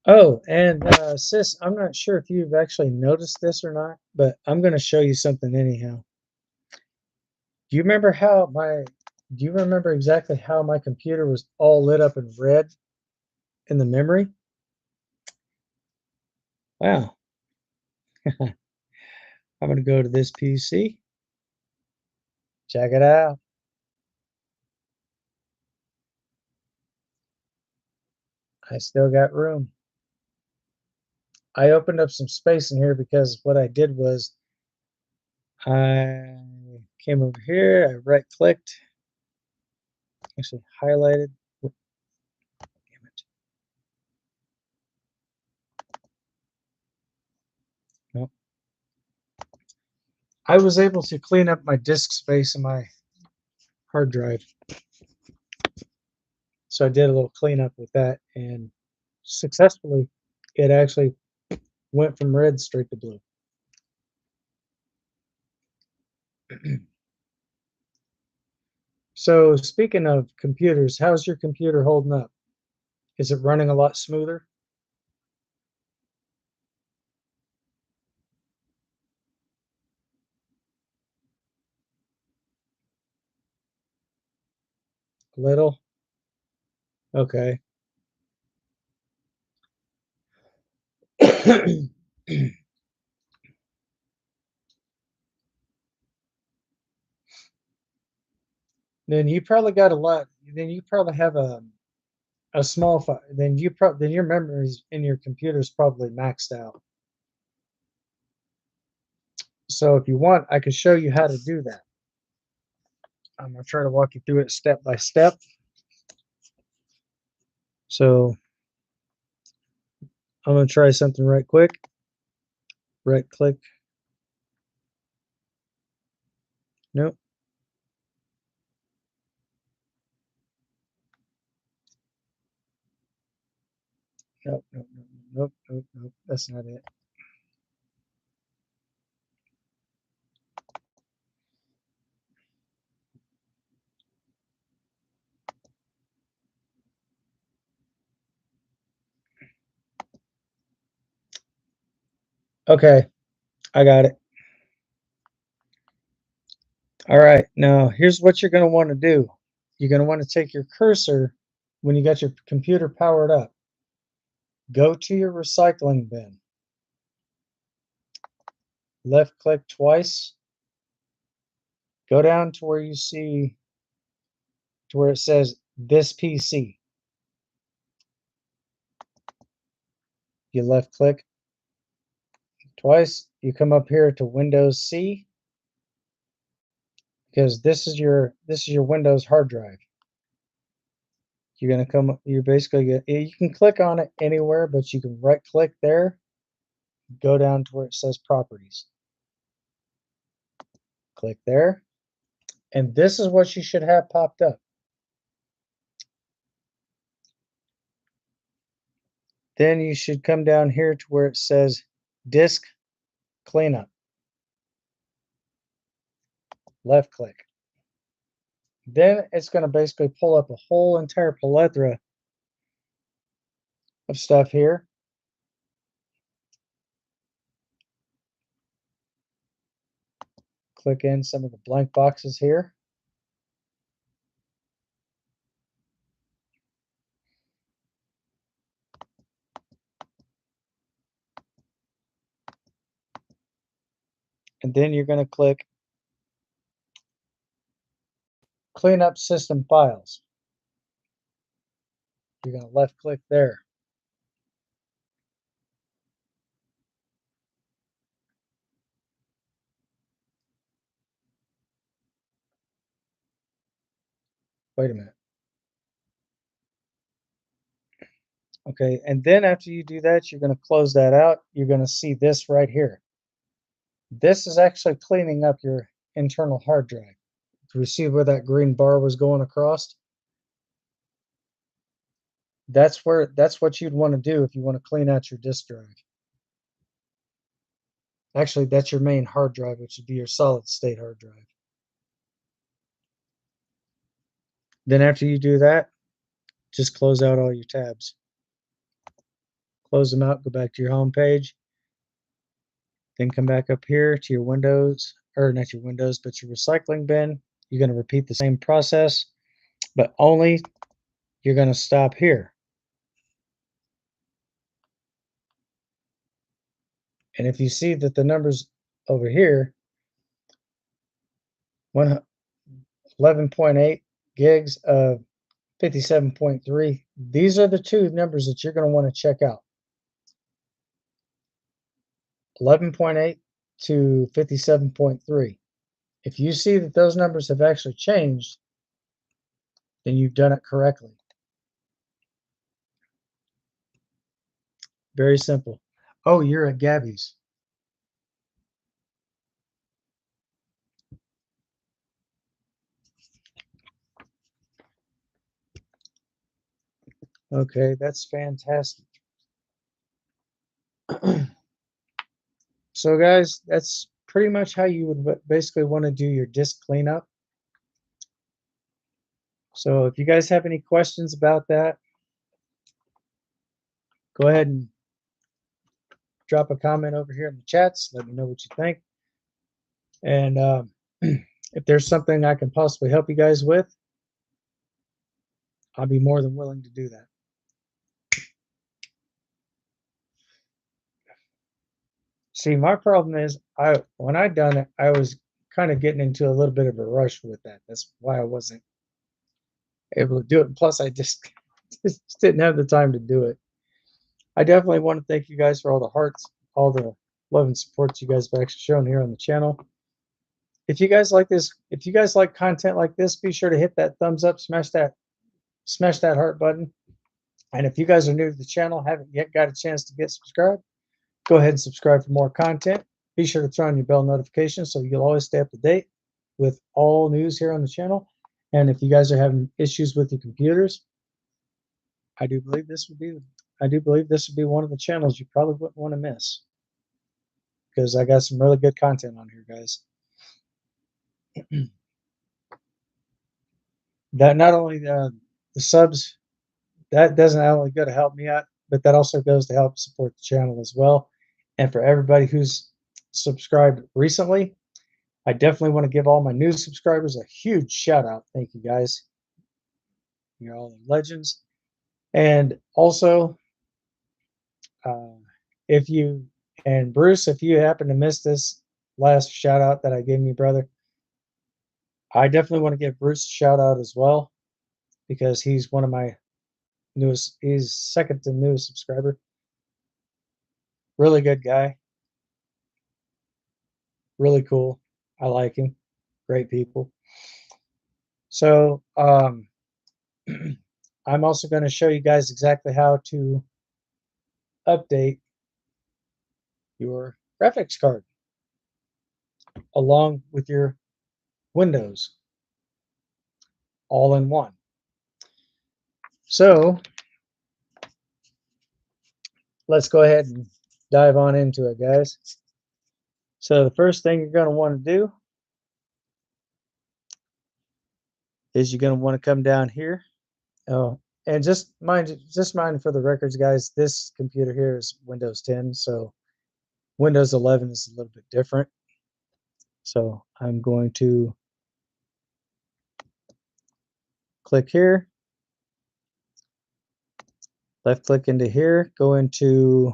Oh, and sis, I'm not sure if you've actually noticed this or not, but I'm going to show you something anyhow. Do you remember how Do you remember exactly how my computer was all lit up in red in the memory? Wow. I'm going to go to this PC. Check it out. I still got room. I opened up some space in here because what I did was I came over here, I right clicked, actually highlighted. Damn it. Nope. I was able to clean up my disk space in my hard drive. So I did a little cleanup with that, and successfully it actually went from red straight to blue. So speaking of computers, how's your computer holding up? Is it running a lot smoother? A little? Okay. Then you probably got a lot. Then you probably have a small file. Then your memories in your computer is probably maxed out. So if you want, I can show you how to do that. I'm gonna try to walk you through it step by step. So I'm gonna try something right quick. Right click. Nope. Nope. Nope. Nope. Nope. Nope. Nope. That's not it. Okay, I got it. All right, now here's what you're going to want to do. You're going to want to take your cursor when you got your computer powered up. Go to your recycling bin. Left click twice. Go down to where you see to where it says this PC. You left click twice. You come up here to Windows C because this is your Windows hard drive. You're gonna come. You're basically you can click on it anywhere, but you can right click there. Go down to where it says Properties. Click there, and this is what you should have popped up. Then you should come down here to where it says Disk Cleanup. Left click. Then it's going to basically pull up a whole entire plethora of stuff here. Click in some of the blank boxes here. And then you're going to click Clean Up System Files. You're going to left click there. Wait a minute. Okay, and then after you do that, you're going to close that out. You're going to see this right here. This is actually cleaning up your internal hard drive. Do you see where that green bar was going across? That's what you'd want to do if you want to clean out your disk drive. Actually, that's your main hard drive, which would be your solid state hard drive. Then after you do that, just close out all your tabs. Close them out, go back to your home page, then come back up here to your Windows, or not your Windows, but your recycling bin. you're going to repeat the same process, but only you're going to stop here. And if you see that the numbers over here, 11.8 gigs of 57.3, these are the two numbers that you're going to want to check out. 11.8 to 57.3. If you see that those numbers have actually changed, then you've done it correctly. Very simple. Oh, you're at Gabby's. Okay, that's fantastic. So guys, that's pretty much how you would basically want to do your disk cleanup. So if you guys have any questions about that, go ahead and drop a comment over here in the chats. Let me know what you think. And if there's something I can possibly help you guys with, I'll be more than willing to do that. See, my problem is when I done it, I was kind of getting into a little bit of a rush with that. That's why I wasn't able to do it. Plus, I just didn't have the time to do it. I definitely want to thank you guys for all the hearts, all the love and support you guys have actually shown here on the channel. If you guys like this, if you guys like content like this, be sure to hit that thumbs up, smash that heart button. And if you guys are new to the channel, haven't yet got a chance to get subscribed, go ahead and subscribe for more content. Be sure to turn on your bell notifications so you'll always stay up to date with all news here on the channel. And if you guys are having issues with your computers, I do believe this would be one of the channels you probably wouldn't want to miss, because I got some really good content on here, guys. That not only the subs, that doesn't only go to help me out, but that also goes to help support the channel as well. And for everybody who's subscribed recently, I definitely want to give all my new subscribers a huge shout out. Thank you guys. You're all legends. And also, if you and Bruce, if you happen to miss this last shout out that I gave me, brother, I definitely want to give Bruce a shout out as well, because he's one of my newest, he's second to newest subscriber. Really good guy. Really cool. I like him. Great people. So I'm also going to show you guys exactly how to update your graphics card along with your Windows all in one. So let's go ahead and dive on into it, guys. So the first thing you're going to want to do is you're going to want to come down here. Oh, and just mind for the records, guys, this computer here is Windows 10, so Windows 11 is a little bit different. So I'm going to click here, left click into here, go into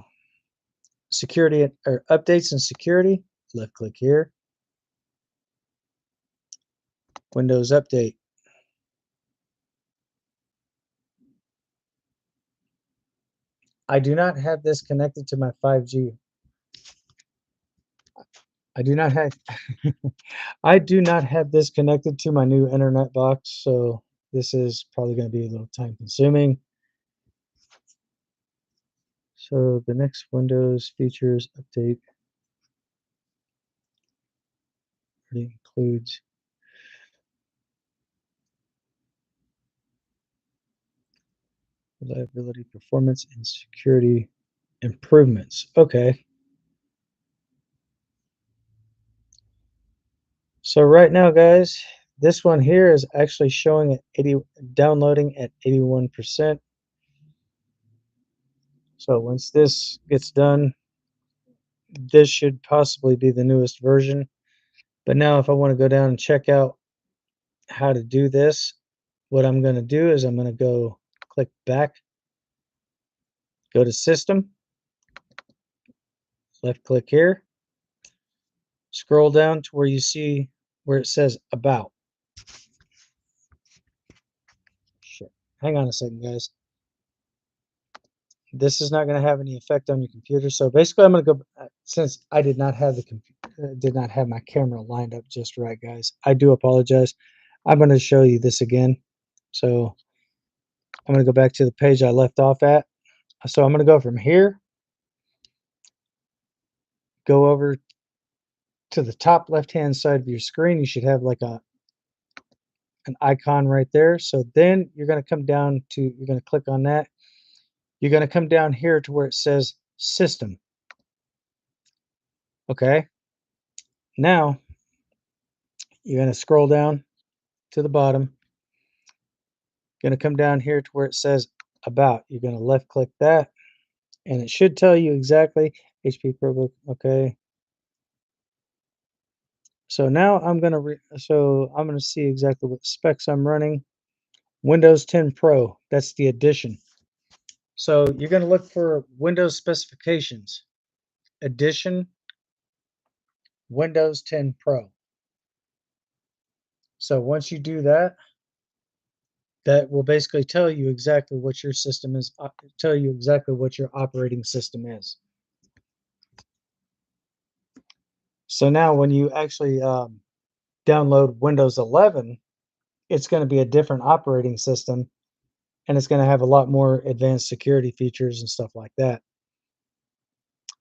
security or updates and security, left click here, Windows Update. I do not have this connected to my 5G. I do not have I do not have this connected to my new internet box, so this is probably going to be a little time consuming. So the next Windows features update includes reliability, performance, and security improvements. Okay. So right now, guys, this one here is actually showing at downloading at 81%. So once this gets done, this should possibly be the newest version. But now if I want to go down and check out how to do this, what I'm going to do is I'm going to go click back, go to System, left click here, scroll down to where you see where it says About. Shit. Hang on a second, guys. This is not going to have any effect on your computer. So basically, I'm going to go, since I did not have did not have my camera lined up just right, guys. I do apologize. I'm going to show you this again. So I'm going to go back to the page I left off at. So I'm going to go from here, go over to the top left-hand side of your screen. You should have like an icon right there. So then you're going to come down to, you're going to click on that. You're going to come down here to where it says System. Okay. Now you're going to scroll down to the bottom. You're going to come down here to where it says About. You're going to left click that, and it should tell you exactly HP ProBook. Okay. So now I'm going to see exactly what specs I'm running. Windows 10 Pro. That's the edition. So you're going to look for Windows specifications. Edition Windows 10 Pro. So once you do that, that will basically tell you exactly what your system is, tell you exactly what your operating system is. So now when you actually download Windows 11, it's going to be a different operating system, and it's going to have a lot more advanced security features and stuff like that.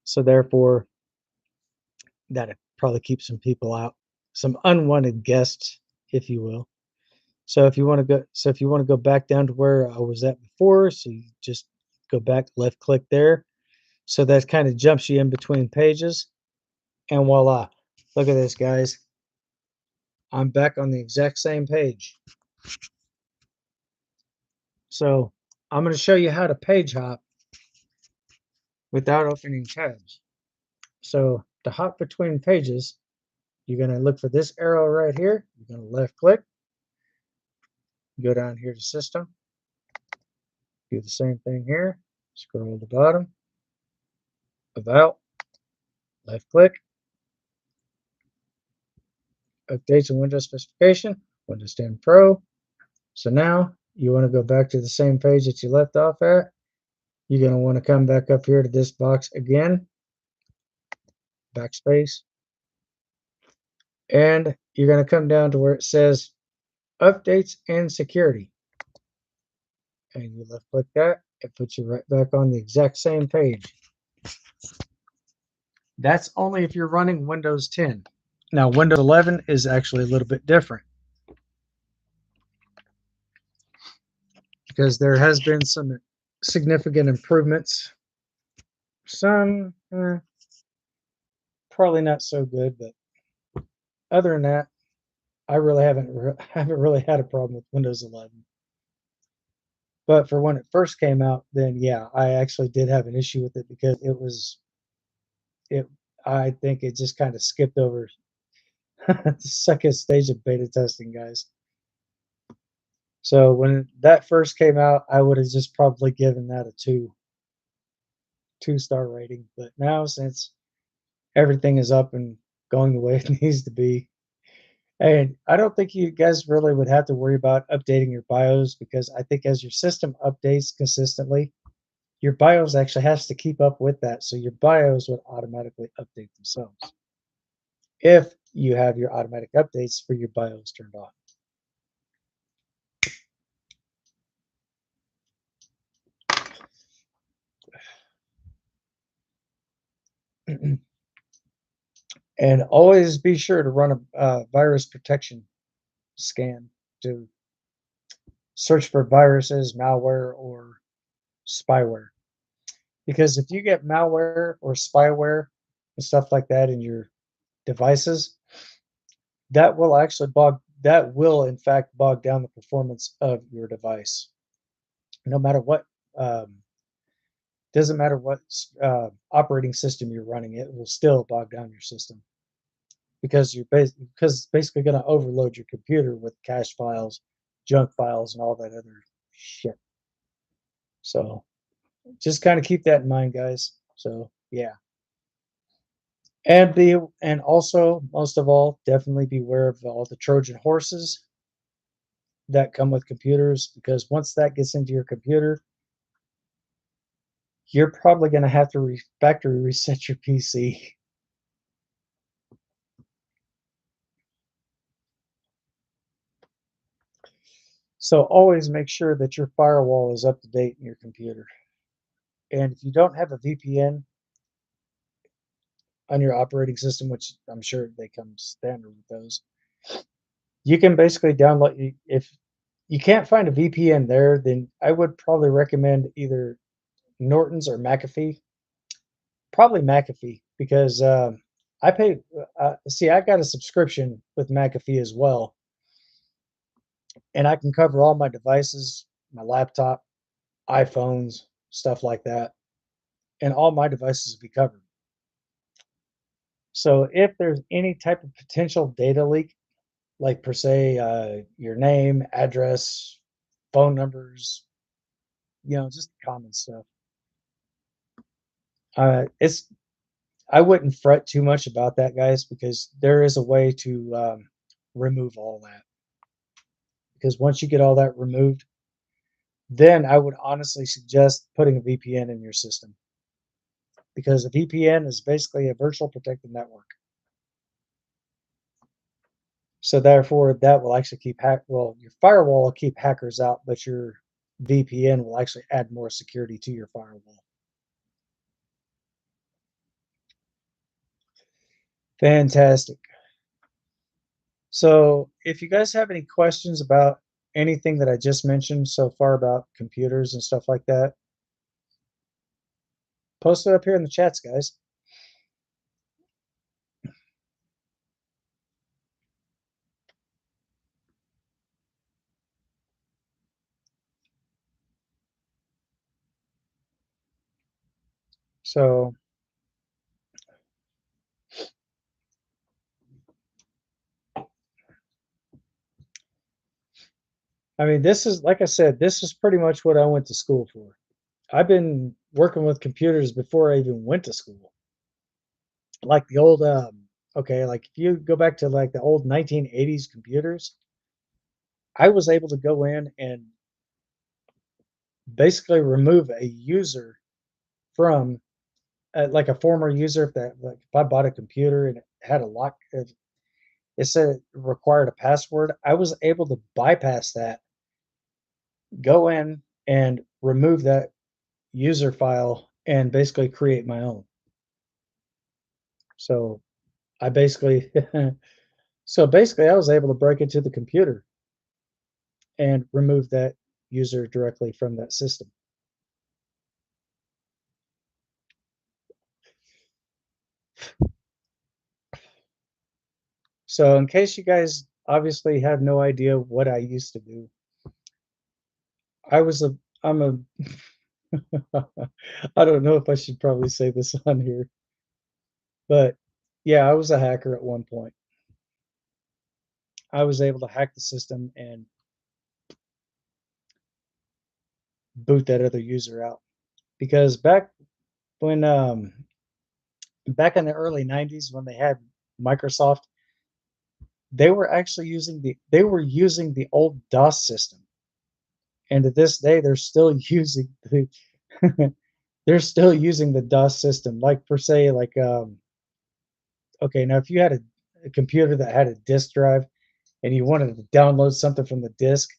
So therefore, that probably keeps some people out, some unwanted guests, if you will. So if you want to go back down to where I was at before, so you just go back, left click there. So that kind of jumps you in between pages, and voila. Look at this, guys. I'm back on the exact same page. So I'm going to show you how to page hop without opening tabs. So to hop between pages, you're going to look for this arrow right here. You're going to left click, go down here to System, do the same thing here, scroll to the bottom, About, left click, updates and Windows specification, Windows 10 Pro. So now you want to go back to the same page that you left off at. You're going to want to come back up here to this box again, backspace, and you're going to come down to where it says updates and security. And you left click that, it puts you right back on the exact same page. That's only if you're running Windows 10. Now, Windows 11 is actually a little bit different because there has been some significant improvements. Some probably not so good, but other than that, I really haven't really had a problem with Windows 11. But for when it first came out, then yeah, I actually did have an issue with it because it I think it just kind of skipped over the second stage of beta testing, guys. So when that first came out, I would have just probably given that a two-star rating. But now since everything is up and going the way it needs to be, and I don't think you guys really would have to worry about updating your BIOS, because I think as your system updates consistently, your BIOS actually has to keep up with that. So your BIOS would automatically update themselves if you have your automatic updates for your BIOS turned on. And always be sure to run a virus protection scan to search for viruses, malware, or spyware. Because if you get malware or spyware and stuff like that in your devices, that will in fact bog down the performance of your device. No matter what, doesn't matter what operating system you're running, it will still bog down your system. because because it's basically going to overload your computer with cache files, junk files, and all that other shit. So just kind of keep that in mind, guys. So yeah, and also most of all, definitely beware of all the Trojan horses that come with computers, because once that gets into your computer, you're probably going to have to factory reset your PC. So always make sure that your firewall is up to date in your computer. And if you don't have a VPN on your operating system, which I'm sure they come standard with those, you can basically download. If you can't find a VPN there, then I would probably recommend either Norton's or McAfee. Probably McAfee, because I pay. See, I got a subscription with McAfee as well, and I can cover all my devices, my laptop, iPhones, stuff like that, and all my devices will be covered. So if there's any type of potential data leak, like per se, your name, address, phone numbers, just common stuff. It's I wouldn't fret too much about that, guys, because there is a way to remove all that. Because once you get all that removed, then I would honestly suggest putting a VPN in your system, because a VPN is basically a virtual protected network. So therefore, that will actually your firewall will keep hackers out, but your VPN will actually add more security to your firewall. Fantastic. So if you guys have any questions about anything that I just mentioned so far about computers and stuff like that, post it up here in the chats, guys. So, I mean, this is, like I said, this is pretty much what I went to school for. I've been working with computers before I even went to school. Like the old, okay, like if you go back to like the old 1980s computers, I was able to go in and basically remove a user from, like a former user. If I bought a computer and it had a lock, it said it required a password, I was able to bypass that, go in and remove that user file and basically create my own. So I basically so basically I was able to break into the computer and remove that user directly from that system. So in case you guys obviously have no idea what I used to do, I was a I'm a I don't know if I should probably say this on here, but yeah, I was a hacker at one point. I was able to hack the system and boot that other user out, because when back in the early 90s when they had Microsoft, they were using the old DOS system. And to this day they're still using they're still using the DOS system. Like per se, like okay, now if you had a computer that had a disk drive and you wanted to download something from the disk,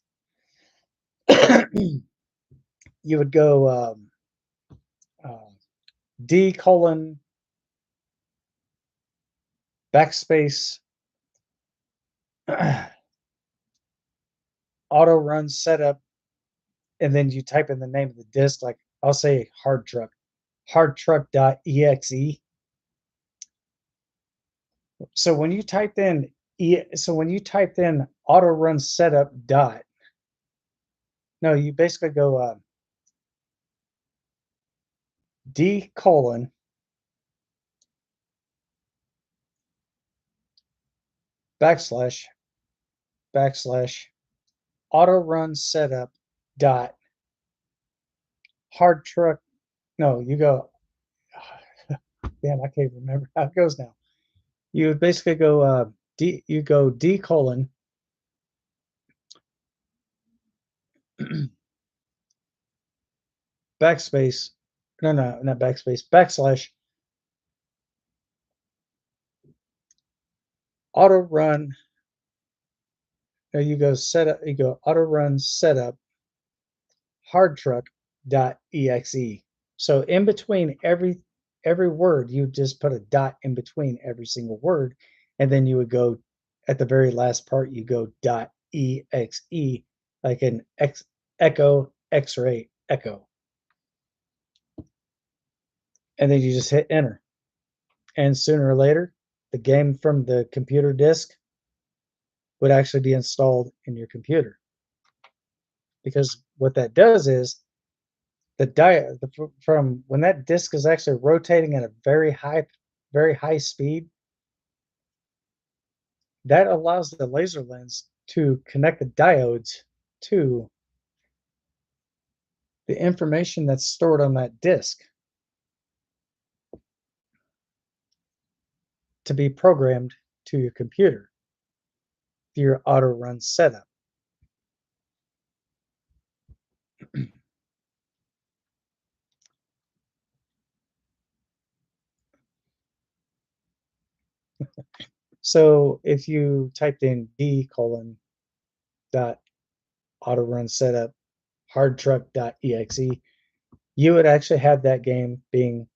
you would go uh, D colon backspace auto run setup, and then you type in the name of the disk, like I'll say hardtruck.exe. So when you typed in auto run setup dot, no, you basically go D colon backslash backslash auto run setup dot hard truck. No, you go. Damn, I can't remember how it goes now. You basically go you go D colon backspace. No, no, not backspace. Backslash auto run. No, you go setup. You go auto run setup hardtruck.exe. So in between every word, you just put a dot in between every single word, and then you would go at the very last part, you go dot exe, like an echo X-ray echo, and then you just hit enter, and sooner or later, the game from the computer disk would actually be installed in your computer, because what that does is from when that disk is actually rotating at a very high speed, that allows the laser lens to connect the diodes to the information that's stored on that disk to be programmed to your computer through your auto run setup. So if you typed in D colon dot auto run setup hardtruck.exe, you would actually have that game being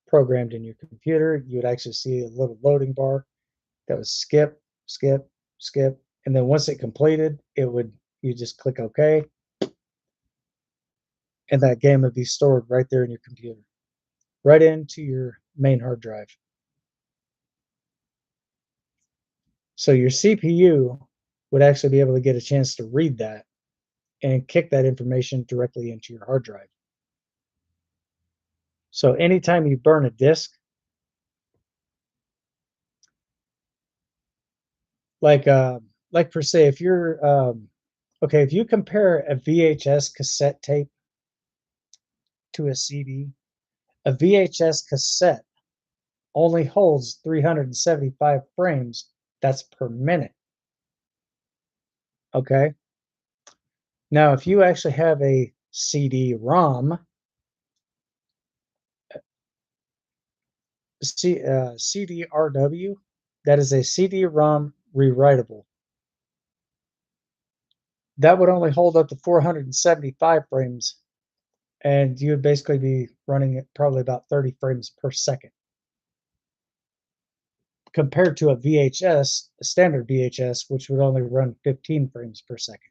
programmed in your computer. You would actually see a little loading bar that was skip, skip, skip. And then once it completed, you just click OK. And that game would be stored right there in your computer, right into your main hard drive. So your CPU would actually be able to get a chance to read that and kick that information directly into your hard drive. So anytime you burn a disk, like per se, if you're okay, if you compare a VHS cassette tape to a CD, a VHS cassette only holds 375 frames. That's per minute. Okay. Now, if you actually have a CD-ROM, CD-RW, that is a CD-ROM rewritable. That would only hold up to 475 frames, and you would basically be running it probably about 30 frames per second. Compared to a VHS, a standard VHS, which would only run 15 frames per second.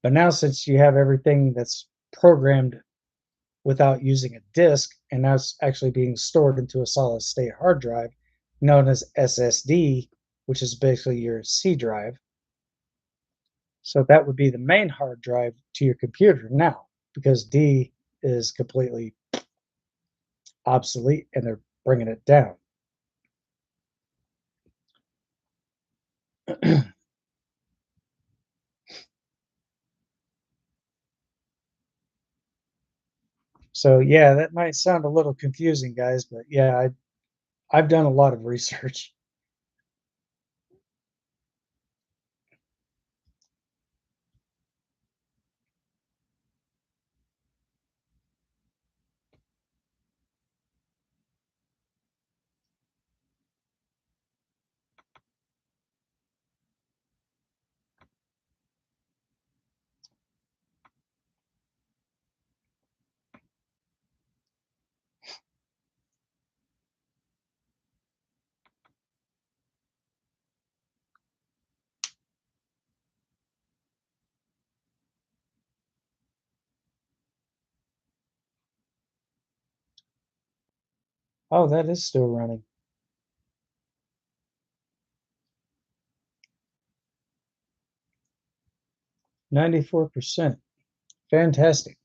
But now, since you have everything that's programmed without using a disk, and now it's actually being stored into a solid state hard drive known as SSD, which is basically your C drive. So that would be the main hard drive to your computer now, because D is completely obsolete and they're bringing it down. So yeah, that might sound a little confusing, guys, but yeah, I've done a lot of research. Oh, that is still running. 94%. Fantastic.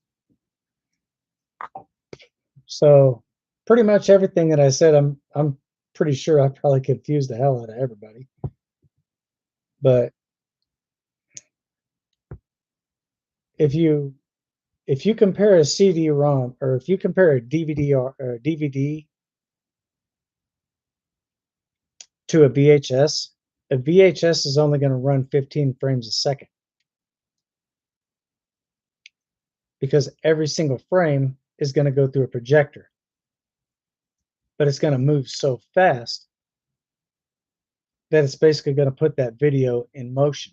So pretty much everything that I said, I'm pretty sure I probably confused the hell out of everybody. But if you compare a CD-ROM, or if you compare a DVD or a DVD to a VHS is only going to run 15 frames a second, because every single frame is going to go through a projector, but it's going to move so fast that it's basically going to put that video in motion.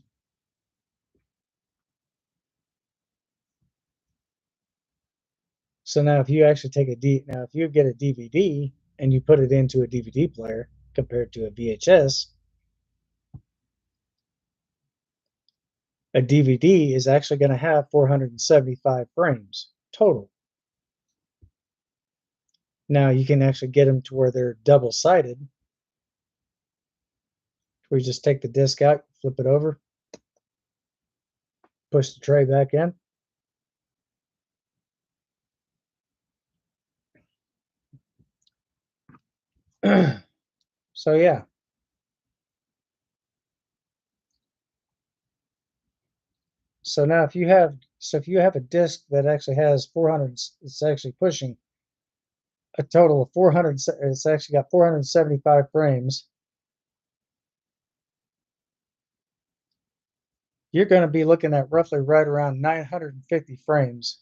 So now if you actually take if you get a DVD and you put it into a DVD player compared to a VHS, a DVD is actually going to have 475 frames total. Now you can actually get them to where they're double-sided, where you just take the disc out, flip it over, push the tray back in. So yeah. So now if you have a disc that actually has 400, it's actually pushing a total of 400, it's actually got 475 frames. You're going to be looking at roughly right around 950 frames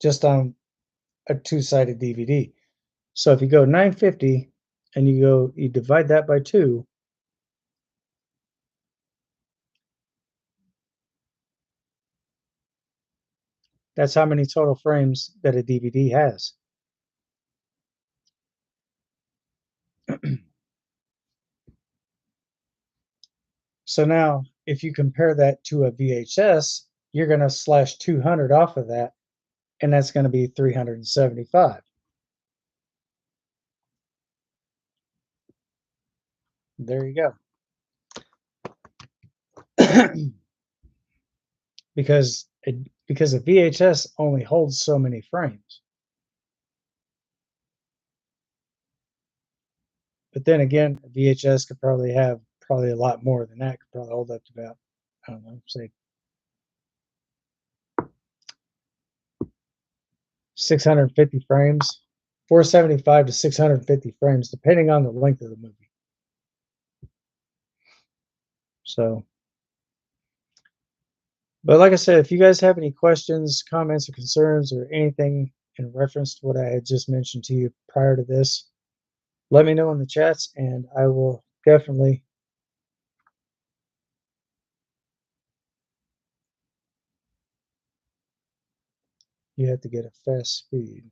just on a two-sided DVD. So if you go 950 and you divide that by 2, that's how many total frames that a DVD has. So now if you compare that to a VHS, you're going to slash 200 off of that, and that's going to be 375. There you go. because a VHS only holds so many frames. But then again, a VHS could probably have a lot more than that. Could probably hold up to about, I don't know, say 650 frames, 475 to 650 frames, depending on the length of the movie. So, but like I said, if you guys have any questions, comments, or concerns, or anything in reference to what I had just mentioned to you prior to this, let me know in the chats, and I will definitely. You have to get a fast speed.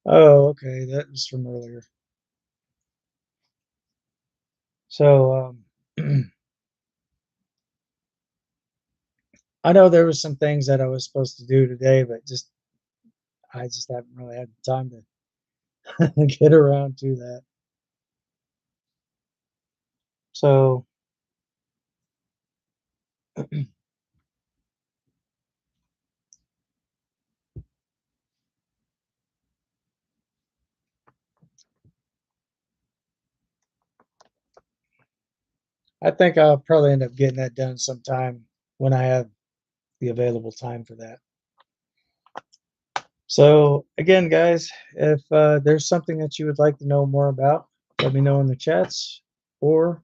Oh, okay, that was from earlier. So, I know there was some things that I was supposed to do today, but I just haven't really had the time to get around to that. So, I think I'll probably end up getting that done sometime when I have the available time for that. So again, guys, if there's something that you would like to know more about, let me know in the chats, or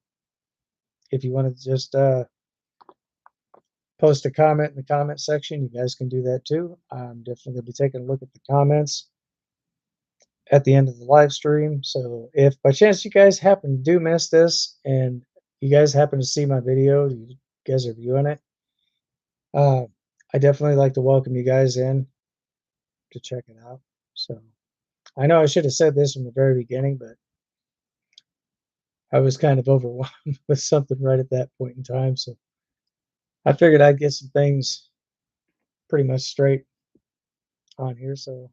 if you want to just post a comment in the comment section, you guys can do that too. I'm definitely going to be taking a look at the comments at the end of the live stream. So if by chance you guys happen to do miss this and you guys happen to see my video, you guys are viewing it, I definitely like to welcome you guys in to check it out. So I know I should have said this from the very beginning, but I was kind of overwhelmed with something right at that point in time. So I figured I'd get some things pretty much straight on here. So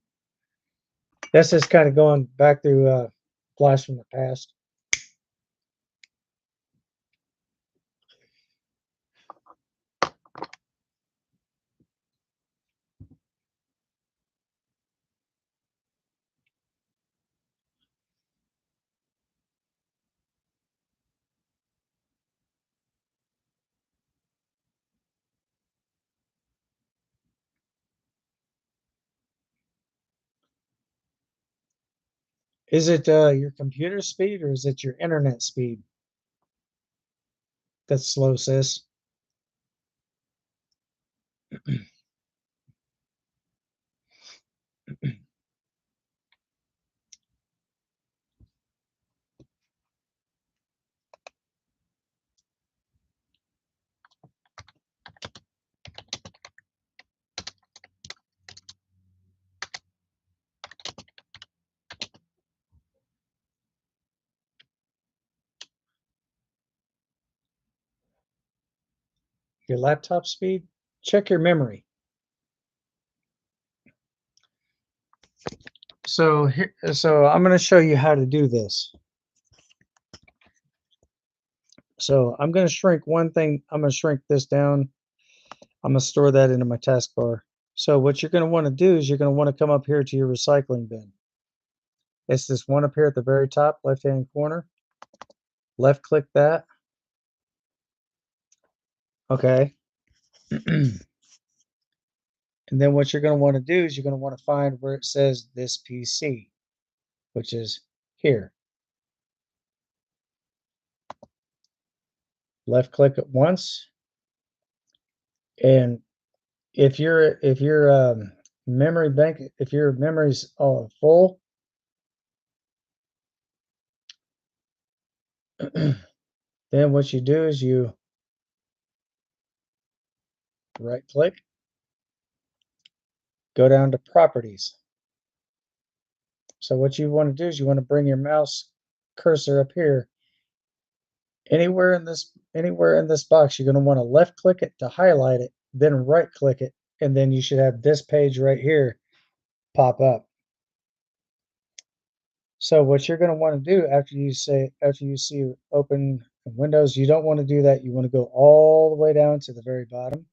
that's just kind of going back through flash from the past. Is it your computer speed or is it your internet speed that's slow, sis? Your laptop speed? Check your memory. So I'm going to show you how to do this. So I'm going to shrink one thing. I'm going to shrink this down. I'm going to store that into my taskbar. So what you're going to want to do is you're going to want to come up here to your recycling bin. It's this one up here at the very top, left-hand corner. Left click that. Okay. And then what you're going to want to do is you're going to want to find where it says this PC, which is here. Left click it once. And if your memory bank, if your memory's all full, then what you do is you right click, go down to properties. So what you want to do is you want to bring your mouse cursor up here. Anywhere in this box, you're going to want to left click it to highlight it, then right click it, and then you should have this page right here pop up. So what you're going to want to do after you see open Windows, you don't want to do that. You want to go all the way down to the very bottom.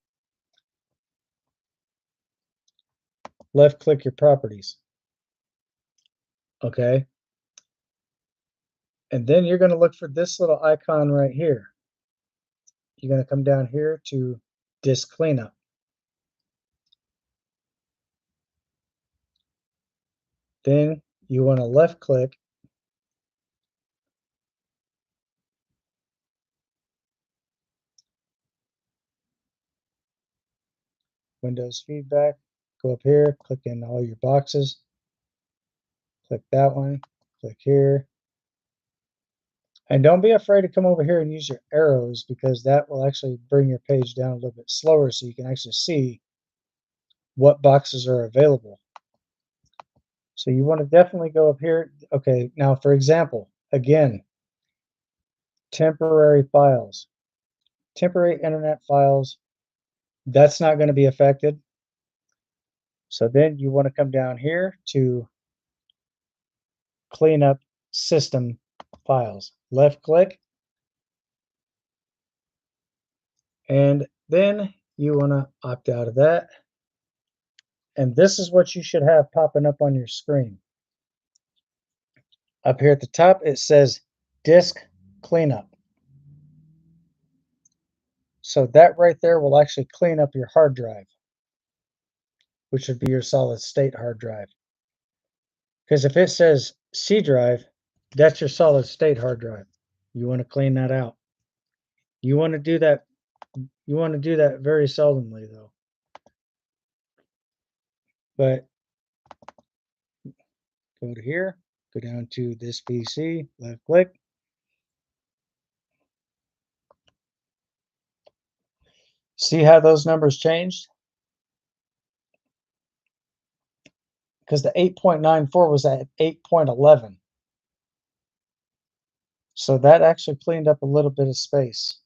Left click your properties. Okay. And then you're going to look for this little icon right here. You're going to come down here to disk cleanup. Then you want to left click Windows feedback, go up here, click in all your boxes, click that one, click here. And don't be afraid to come over here and use your arrows because that will actually bring your page down a little bit slower so you can actually see what boxes are available. So you want to definitely go up here. Okay, now for example, again, temporary files, temporary internet files, that's not going to be affected. So then you want to come down here to clean up system files. Left click. And then you want to opt out of that. And this is what you should have popping up on your screen. Up here at the top, it says disk cleanup. So that right there will actually clean up your hard drive, which would be your solid state hard drive. Because if it says C drive, that's your solid state hard drive. You want to clean that out. You want to do that. You want to do that very seldomly though. But go to here, go down to this PC, left click. See how those numbers changed? Because the 8.94 was at 8.11. So that actually cleaned up a little bit of space.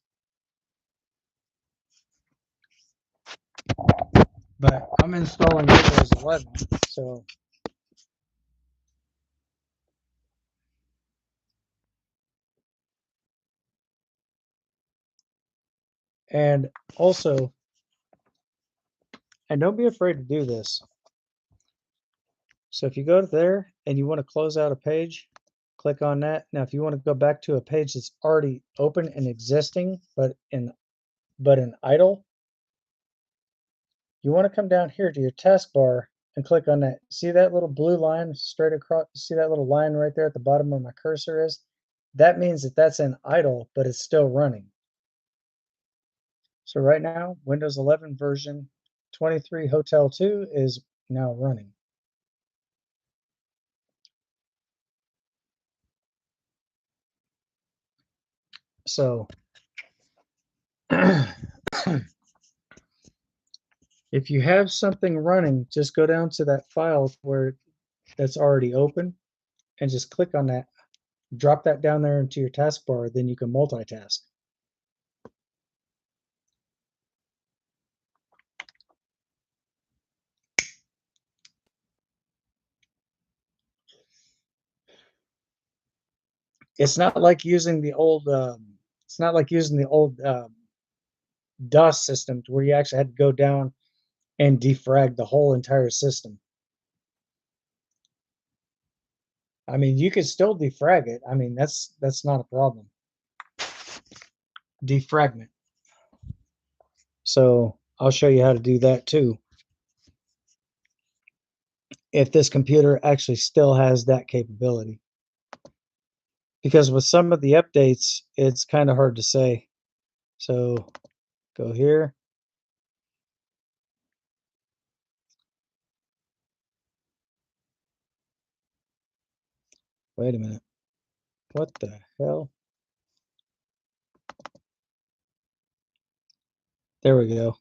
But I'm installing Windows 11, so and also, and don't be afraid to do this. So if you go to there and you want to close out a page, click on that. Now, if you want to go back to a page that's already open and existing, but in idle, you want to come down here to your taskbar and click on that. See that little blue line straight across? See that little line right there at the bottom where my cursor is? That means that that's in idle, but it's still running. So right now, Windows 11 version 23 Hotel 2 is now running. So if you have something running, just go down to that file where that's already open and just click on that. Drop that down there into your taskbar, then you can multitask. It's not like using the old. It's not like using the old DOS system where you actually had to go down and defrag the whole entire system. I mean, you could still defrag it. I mean, that's not a problem. Defragment. So I'll show you how to do that too. If this computer actually still has that capability. Because with some of the updates, it's kind of hard to say. So go here. Wait a minute. What the hell? There we go.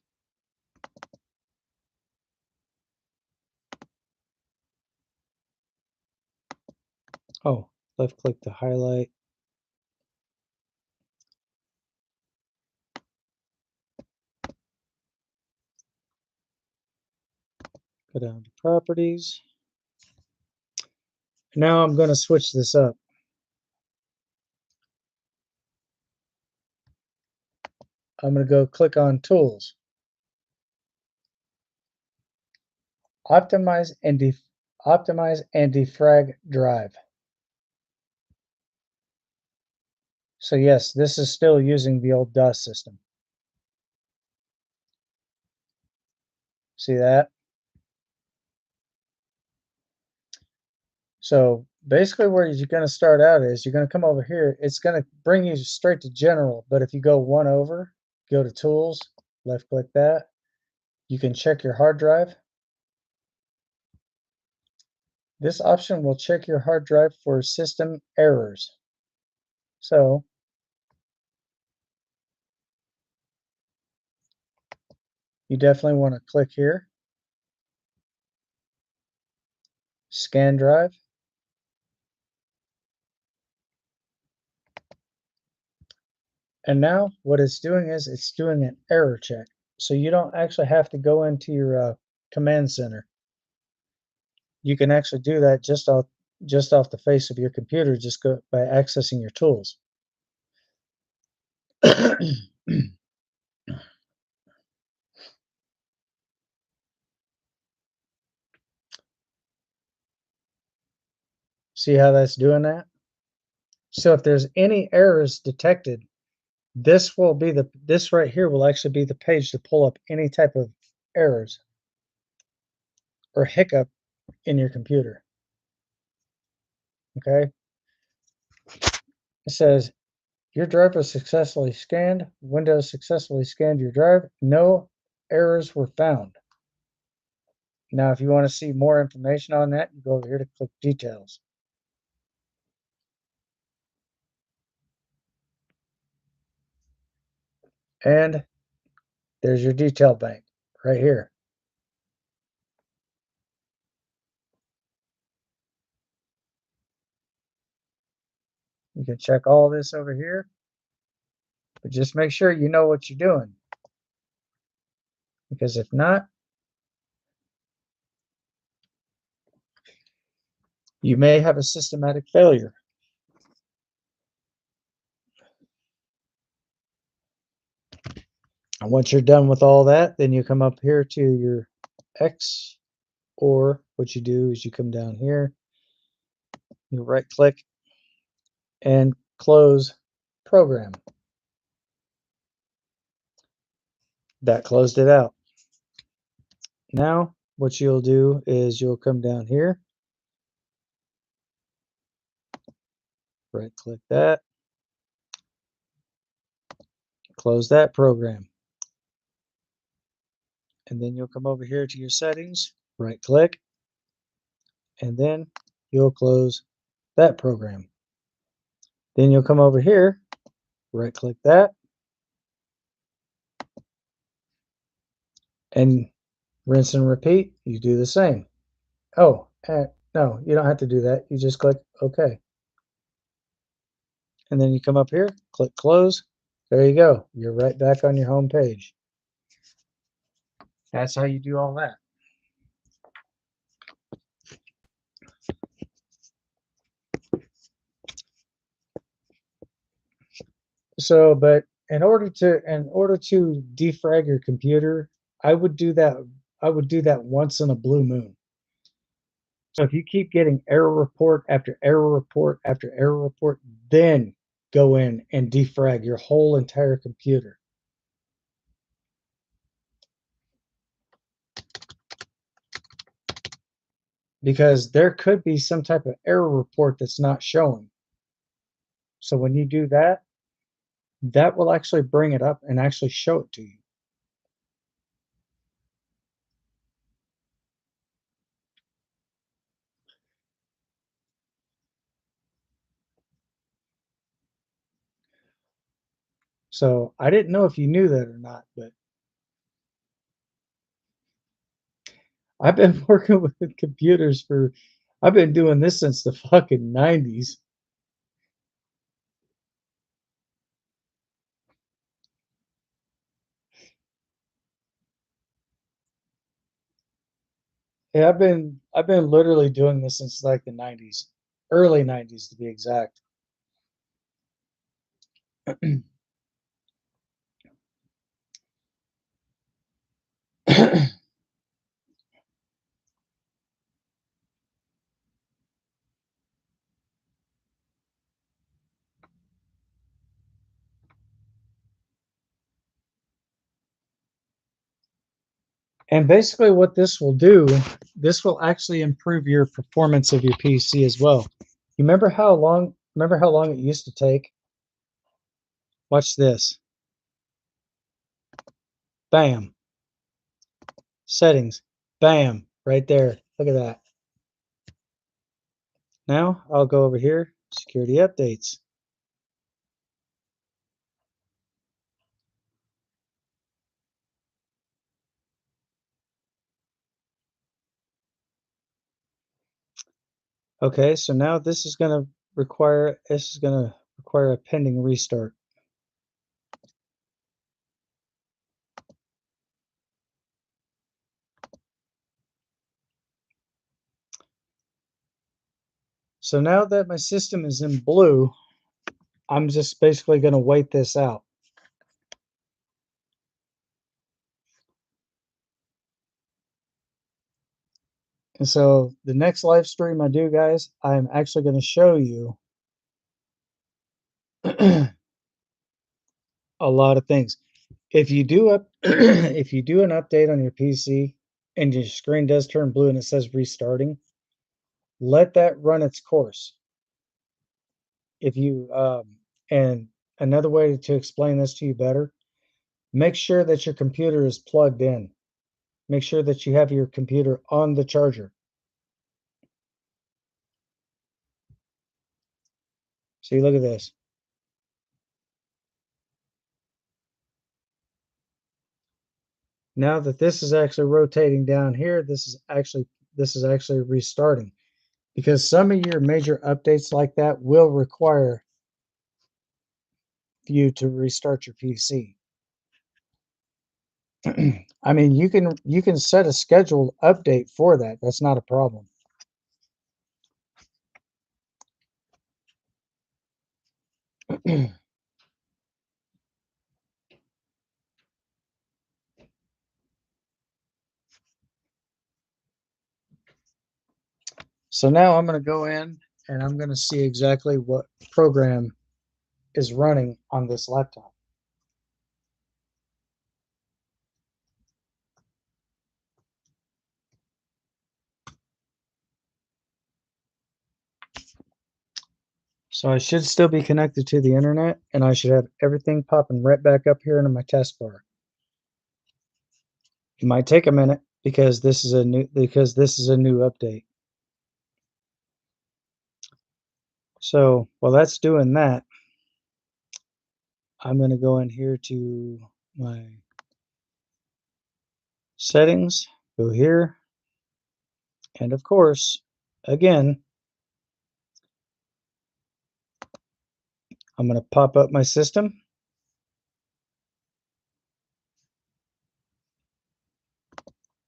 Oh, left click to highlight. Go down to properties. Now I'm going to switch this up. I'm going to go click on tools. Optimize and defrag drive. So yes, this is still using the old DOS system. See that? So basically where you're going to start out is you're going to come over here. It's going to bring you straight to general. But if you go one over, go to tools, left click that. You can check your hard drive. This option will check your hard drive for system errors. So you definitely want to click here. Scan drive. And now what it's doing is it's doing an error check. So you don't actually have to go into your command center. You can actually do that just off the face of your computer, just go by accessing your tools. See how that's doing that? So if there's any errors detected, this right here will actually be the page to pull up any type of errors or hiccup in your computer. Okay. It says your drive was successfully scanned. Windows successfully scanned your drive. No errors were found. Now, if you want to see more information on that, you go over here to click details. And there's your detail bank right here. You can check all this over here, but just make sure you know what you're doing. Because if not, you may have a systematic failure. And once you're done with all that, then you come up here to your X, or what you do is you come down here, you right click and close program. That closed it out. Now what you'll do is you'll come down here, right click that, close that program. And then you'll come over here to your settings, right click, and then you'll close that program. Then you'll come over here, right click that, and rinse and repeat. You do the same. Oh, no, you don't have to do that. You just click OK. And then you come up here, click close. There you go. You're right back on your home page. That's how you do all that. So, but in order to defrag your computer, I would do that once in a blue moon. So if you keep getting error report after error report after error report, then go in and defrag your whole entire computer. Because there could be some type of error report that's not showing. So when you do that, that will actually bring it up and actually show it to you. So I didn't know if you knew that or not, but I've been working with computers I've been doing this since the fucking 90s. Yeah, I've been literally doing this since like the 90s, early 90s to be exact. And basically what this will do, this will actually improve your performance of your PC as well. You remember how long it used to take? Watch this. Bam. Settings. Bam. Right there. Look at that. Now I'll go over here, security updates. Okay, so now this is going to require a pending restart. So now that my system is in blue, I'm just basically going to wait this out. And so the next live stream I do, guys, I'm actually going to show you a lot of things. If you do if you do an update on your PC and your screen does turn blue and it says restarting, let that run its course. If you and another way to explain this to you better, make sure that your computer is plugged in. Make sure that you have your computer on the charger. See, look at this. Now that this is actually rotating down here, this is actually restarting, because some of your major updates like that will require you to restart your PC. I mean, you can set a scheduled update for that. That's not a problem. So now I'm going to go in and I'm going to see exactly what program is running on this laptop. So I should still be connected to the internet, and I should have everything popping right back up here into my taskbar. It might take a minute because this is a new update. So while that's doing that, I'm going to go in here to my settings, go here, and of course, again, I'm going to pop up my system,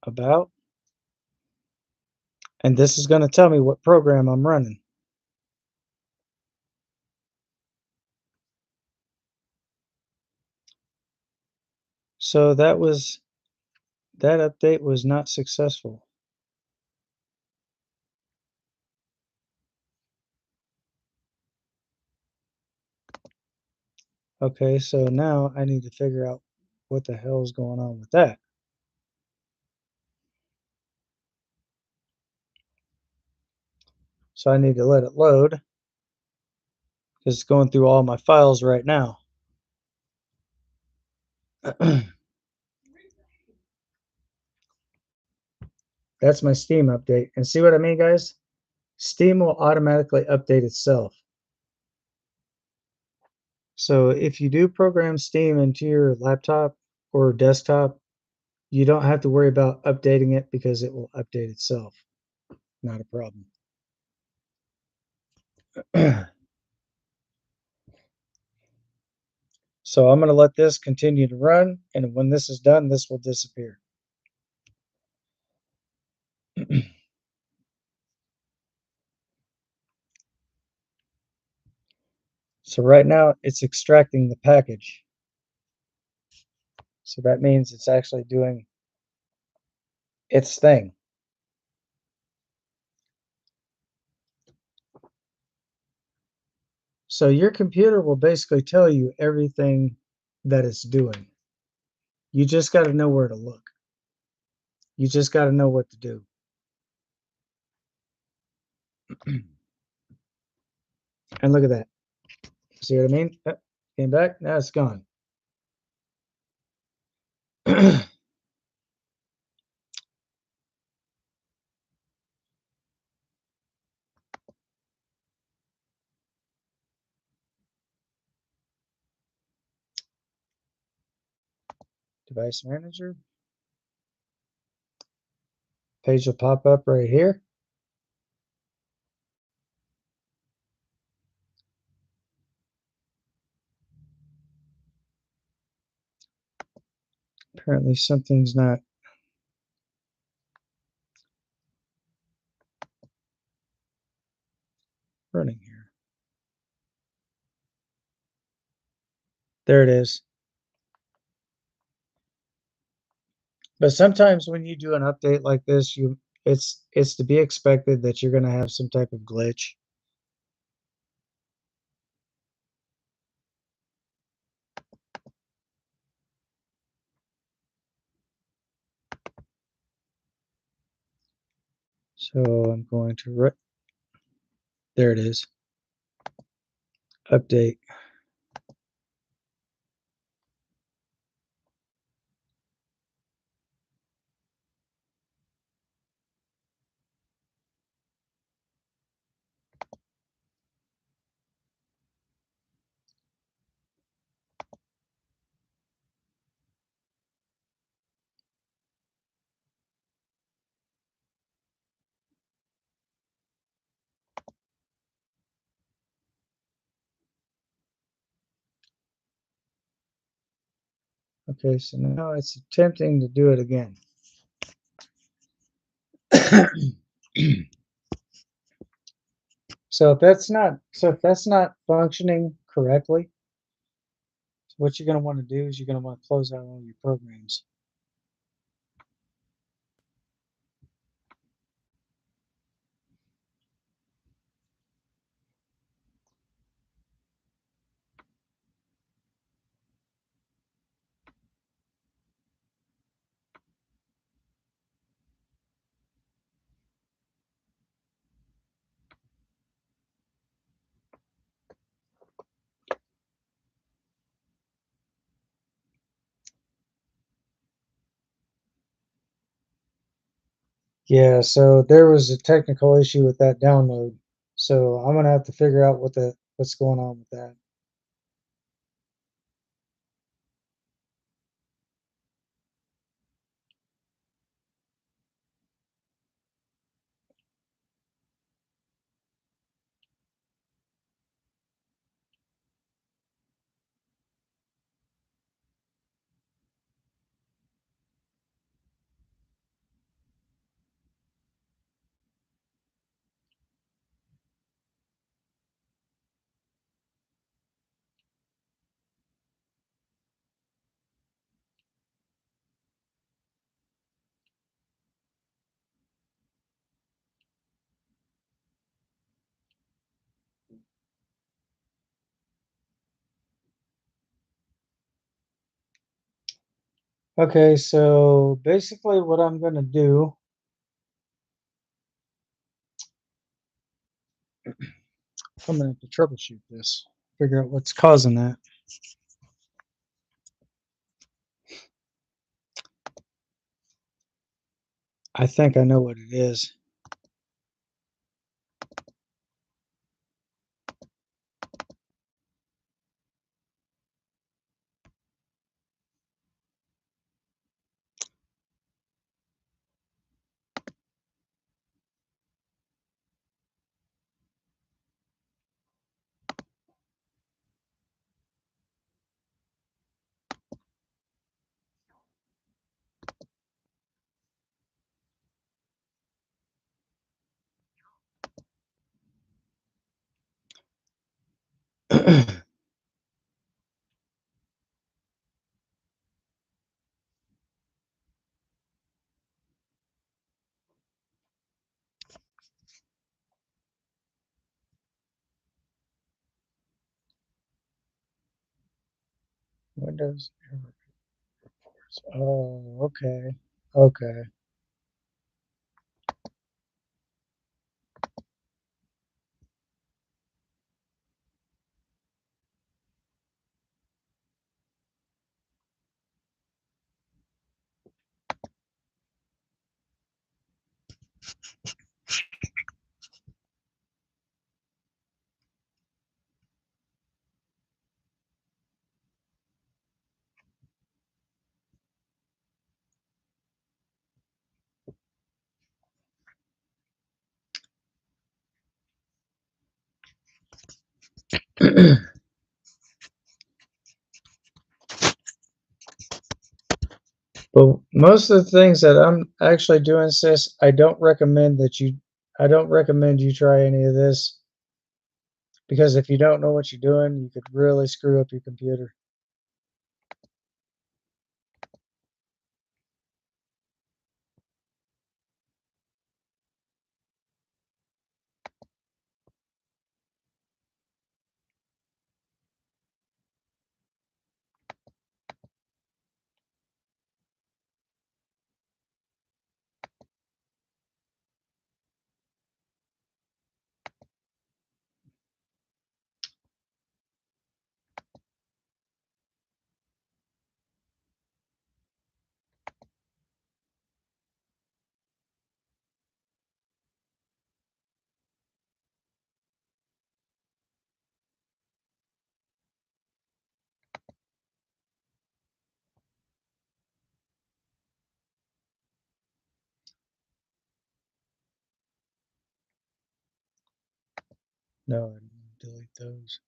about, and this is going to tell me what program I'm running. So that update was not successful. Okay, so now I need to figure out what the hell is going on with that. So I need to let it load because it's going through all my files right now. That's my Steam update. And see what I mean, guys? Steam will automatically update itself. So if you do program Steam into your laptop or desktop, you don't have to worry about updating it because it will update itself. Not a problem. So I'm going to let this continue to run, and when this is done, this will disappear. So right now it's extracting the package. So that means it's actually doing its thing. So your computer will basically tell you everything that it's doing. You just got to know where to look. You just got to know what to do. And look at that. See what I mean? Came back. Now it's gone. Device manager. Page will pop up right here. Apparently something's not running here. There it is. But sometimes when you do an update like this, it's to be expected that you're going to have some type of glitch. So I'm going to there it is. Update. Okay, so now it's attempting to do it again. So if that's not functioning correctly, what you're going to want to do is you're going to want to close out all your programs. Yeah, so there was a technical issue with that download. So I'm gonna have to figure out what's going on with that. Okay, so basically what I'm gonna do, I'm gonna have to troubleshoot this, figure out what's causing that. I think I know what it is. Windows error reports. Oh, okay. Okay. But most of the things that I'm actually doing, sis, I don't recommend you try any of this because if you don't know what you're doing, you could really screw up your computer. No, I didn't delete those.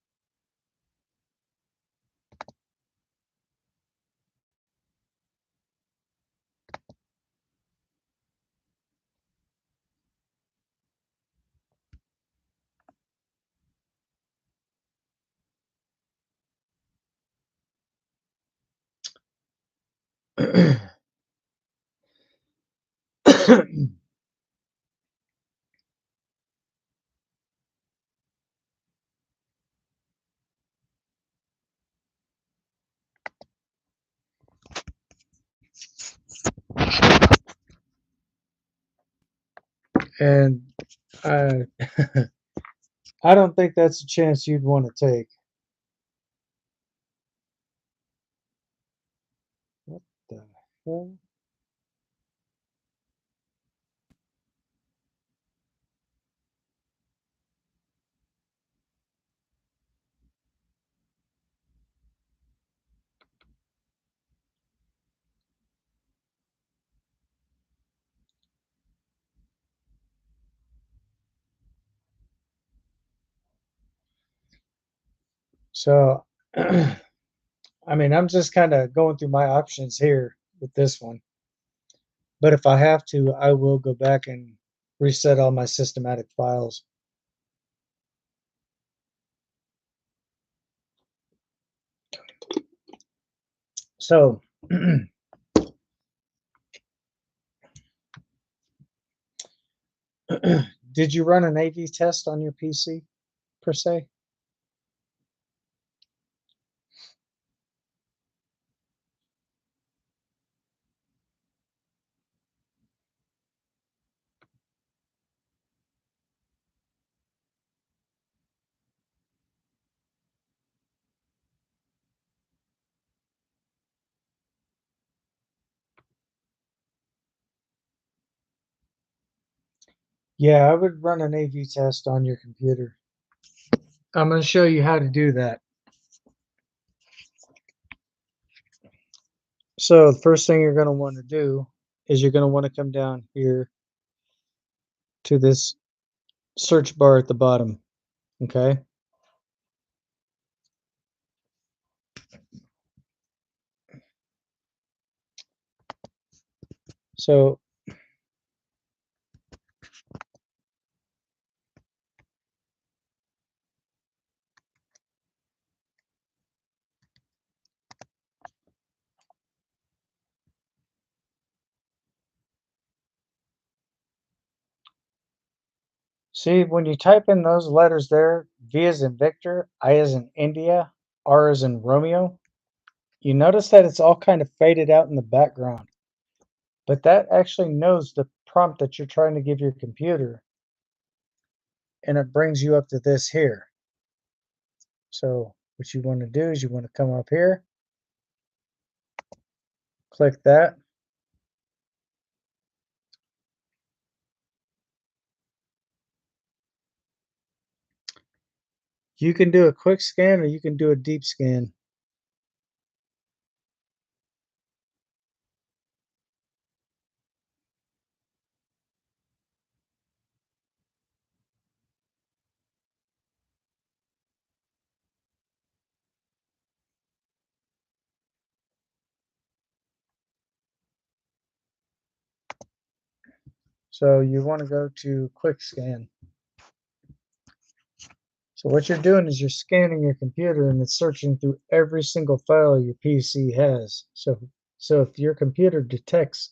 And I I don't think that's a chance you'd want to take. What the hell? So, I mean, I'm just kind of going through my options here with this one. But if I have to, I will go back and reset all my systematic files. So, did you run an AV test on your PC per se? Yeah, I would run an AV test on your computer. I'm going to show you how to do that. So the first thing you're going to want to do is you're going to want to come down here to this search bar at the bottom. Okay. So see, when you type in those letters there, V as in Victor, I as in India, R as in Romeo, you notice that it's all kind of faded out in the background. But that actually knows the prompt that you're trying to give your computer, and it brings you up to this here. So what you want to do is you want to come up here, click that. You can do a quick scan or you can do a deep scan. So you want to go to quick scan. So what you're doing is you're scanning your computer and it's searching through every single file your PC has. So if your computer detects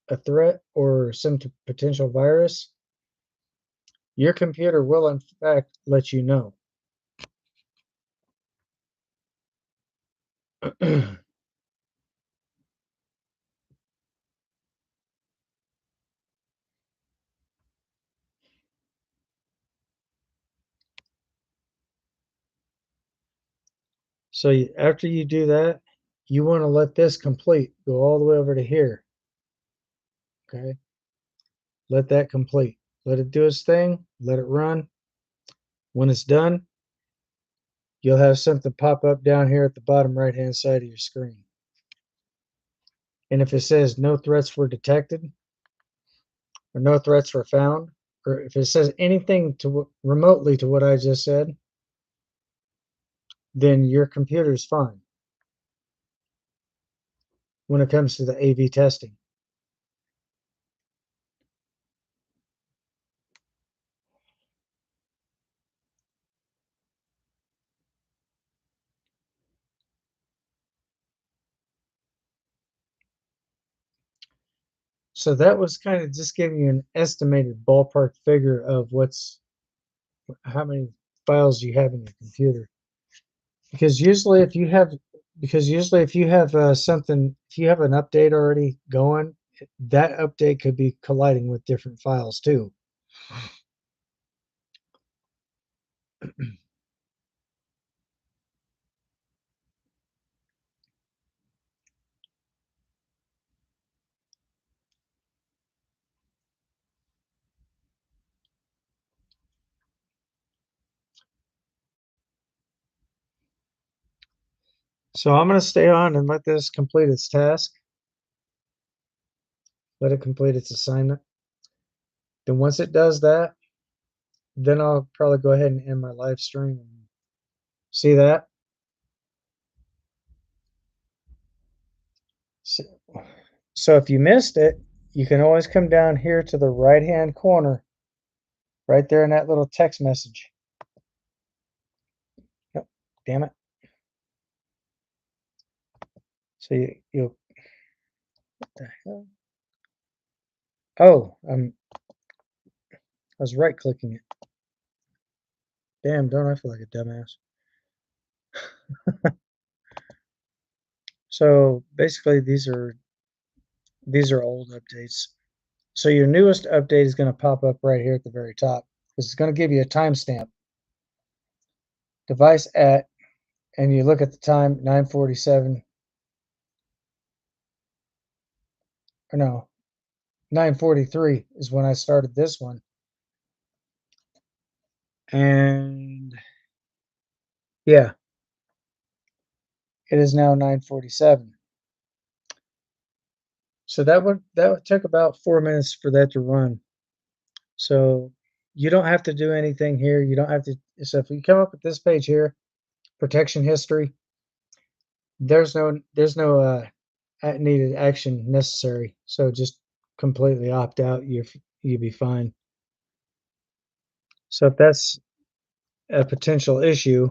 a threat or some potential virus, your computer will in fact let you know. So after you do that, you want to let this complete. Go all the way over to here. Okay. Let that complete. Let it do its thing. Let it run. When it's done, you'll have something pop up down here at the bottom right hand side of your screen. And if it says no threats were detected or no threats were found, or if it says anything to remotely to what I just said, then your computer is fine when it comes to the AV testing. So that was kind of just giving you an estimated ballpark figure of how many files you have in your computer. Because usually if you have something, if you have an update already going, that update could be colliding with different files too. So I'm going to stay on and let this complete its task. Let it complete its assignment. Then once it does that, then I'll probably go ahead and end my live stream and See that? So, so if you missed it, you can always come down here to the right-hand corner, right there in that little text message. Yep, damn it. So you'll, what the hell? Oh, I was right-clicking it. Damn, don't I feel like a dumbass? So basically, these are old updates. So your newest update is going to pop up right here at the very top because it's going to give you a timestamp. Device at, and you look at the time, 9:47, or no, 9:43 is when I started this one. And yeah, it is now 9:47. So that took about 4 minutes for that to run. So you don't have to do anything here. You don't have to. So if you come up with this page here, protection history, there's no needed action necessary. So just completely opt out. You'll be fine. So if that's a potential issue,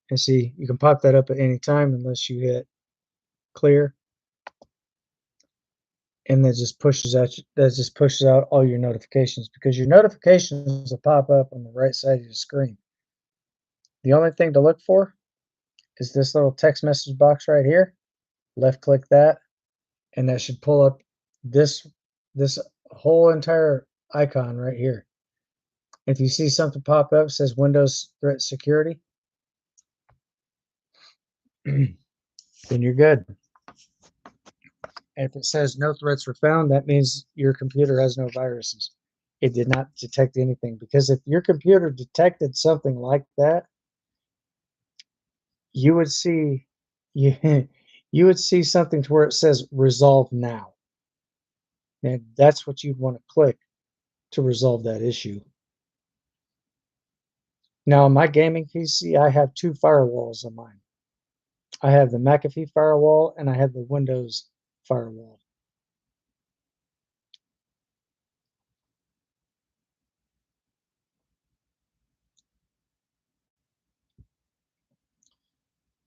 and see, you can pop that up at any time unless you hit clear, and that just pushes out all your notifications because your notifications will pop up on the right side of your screen. The only thing to look for is this little text message box right here. Left click that, and that should pull up this this whole entire icon right here. If you see something pop up says Windows Threat Security, then you're good. And if it says no threats were found, that means your computer has no viruses. It did not detect anything, because if your computer detected something like that, you would see you, you would see something to where it says resolve now. And that's what you'd want to click to resolve that issue. Now, on my gaming PC, I have two firewalls on mine. I have the McAfee firewall and I have the Windows firewall.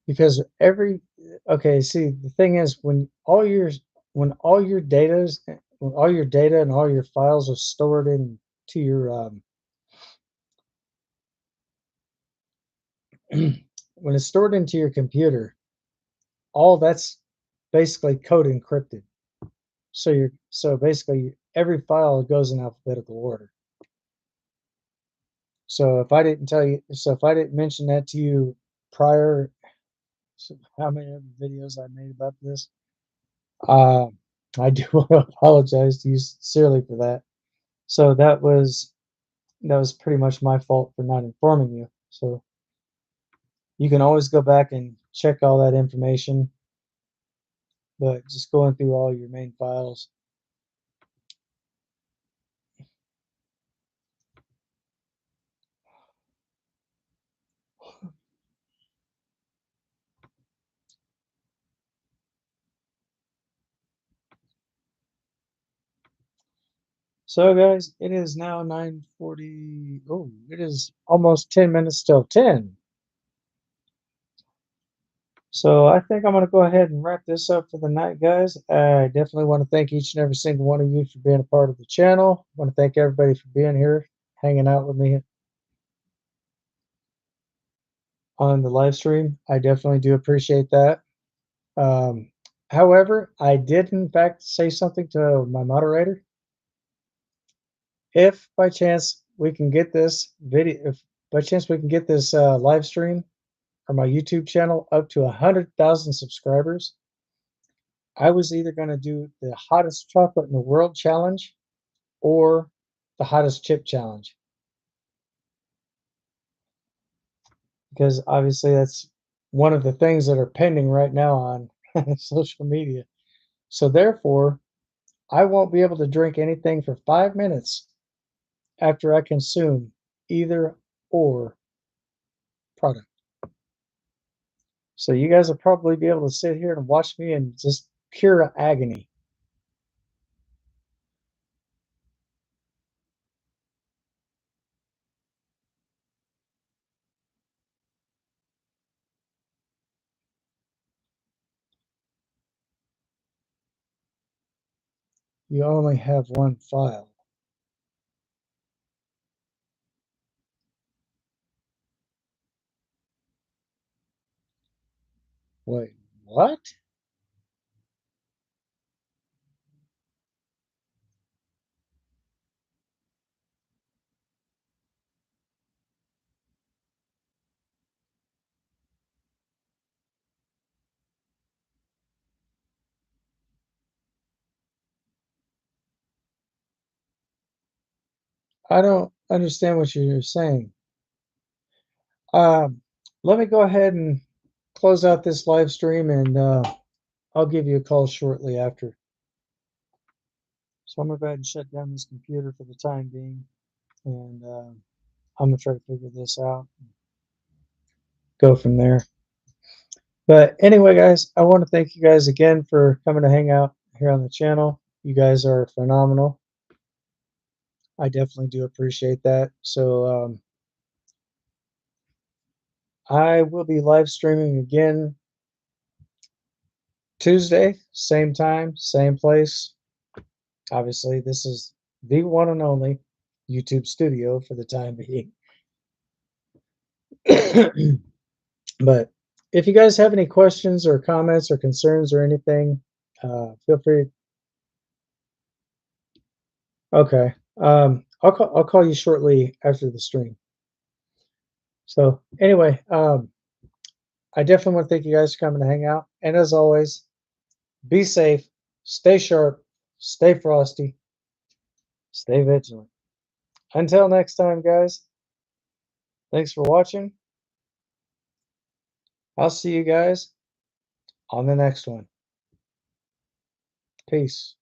Because okay, see, the thing is, when all your data's when all your data and all your files are stored into your when it's stored into your computer, all that's basically code encrypted. So basically every file goes in alphabetical order. So if I didn't mention that to you prior, so how many other videos I made about this, uh, I do want to apologize to you sincerely for that. So that was pretty much my fault for not informing you. So you can always go back and check all that information, but just going through all your main files. So guys, it is now 9:40. Oh, it is almost 10 minutes till 10. So I think I'm going to go ahead and wrap this up for the night, guys. I definitely want to thank each and every single one of you for being a part of the channel. I want to thank everybody for being here, hanging out with me on the live stream. I definitely do appreciate that. Um, However, I did in fact say something to my moderator. If by chance we can get this video, if by chance we can get this live stream or my YouTube channel up to 100,000 subscribers, I was either going to do the hottest chocolate in the world challenge or the hottest chip challenge, because obviously that's one of the things that are pending right now on social media. So therefore, I won't be able to drink anything for 5 minutes after I consume either or product. So you guys will probably be able to sit here and watch me in just pure agony. You only have one file. Wait, what? I don't understand what you're saying. Um, Let me go ahead and close out this live stream, and I'll give you a call shortly after. So I'm gonna go ahead and shut down this computer for the time being, and I'm gonna try to figure this out, go from there. But anyway, guys, I want to thank you guys again for coming to hang out here on the channel. You guys are phenomenal. I definitely do appreciate that. So I will be live streaming again Tuesday, same time, same place. Obviously, this is the one and only YouTube studio for the time being. But if you guys have any questions or comments or concerns or anything, feel free. Okay. I'll call you shortly after the stream. So anyway, I definitely want to thank you guys for coming to hang out. And as always, be safe, stay sharp, stay frosty, stay vigilant. Until next time, guys, thanks for watching. I'll see you guys on the next one. Peace.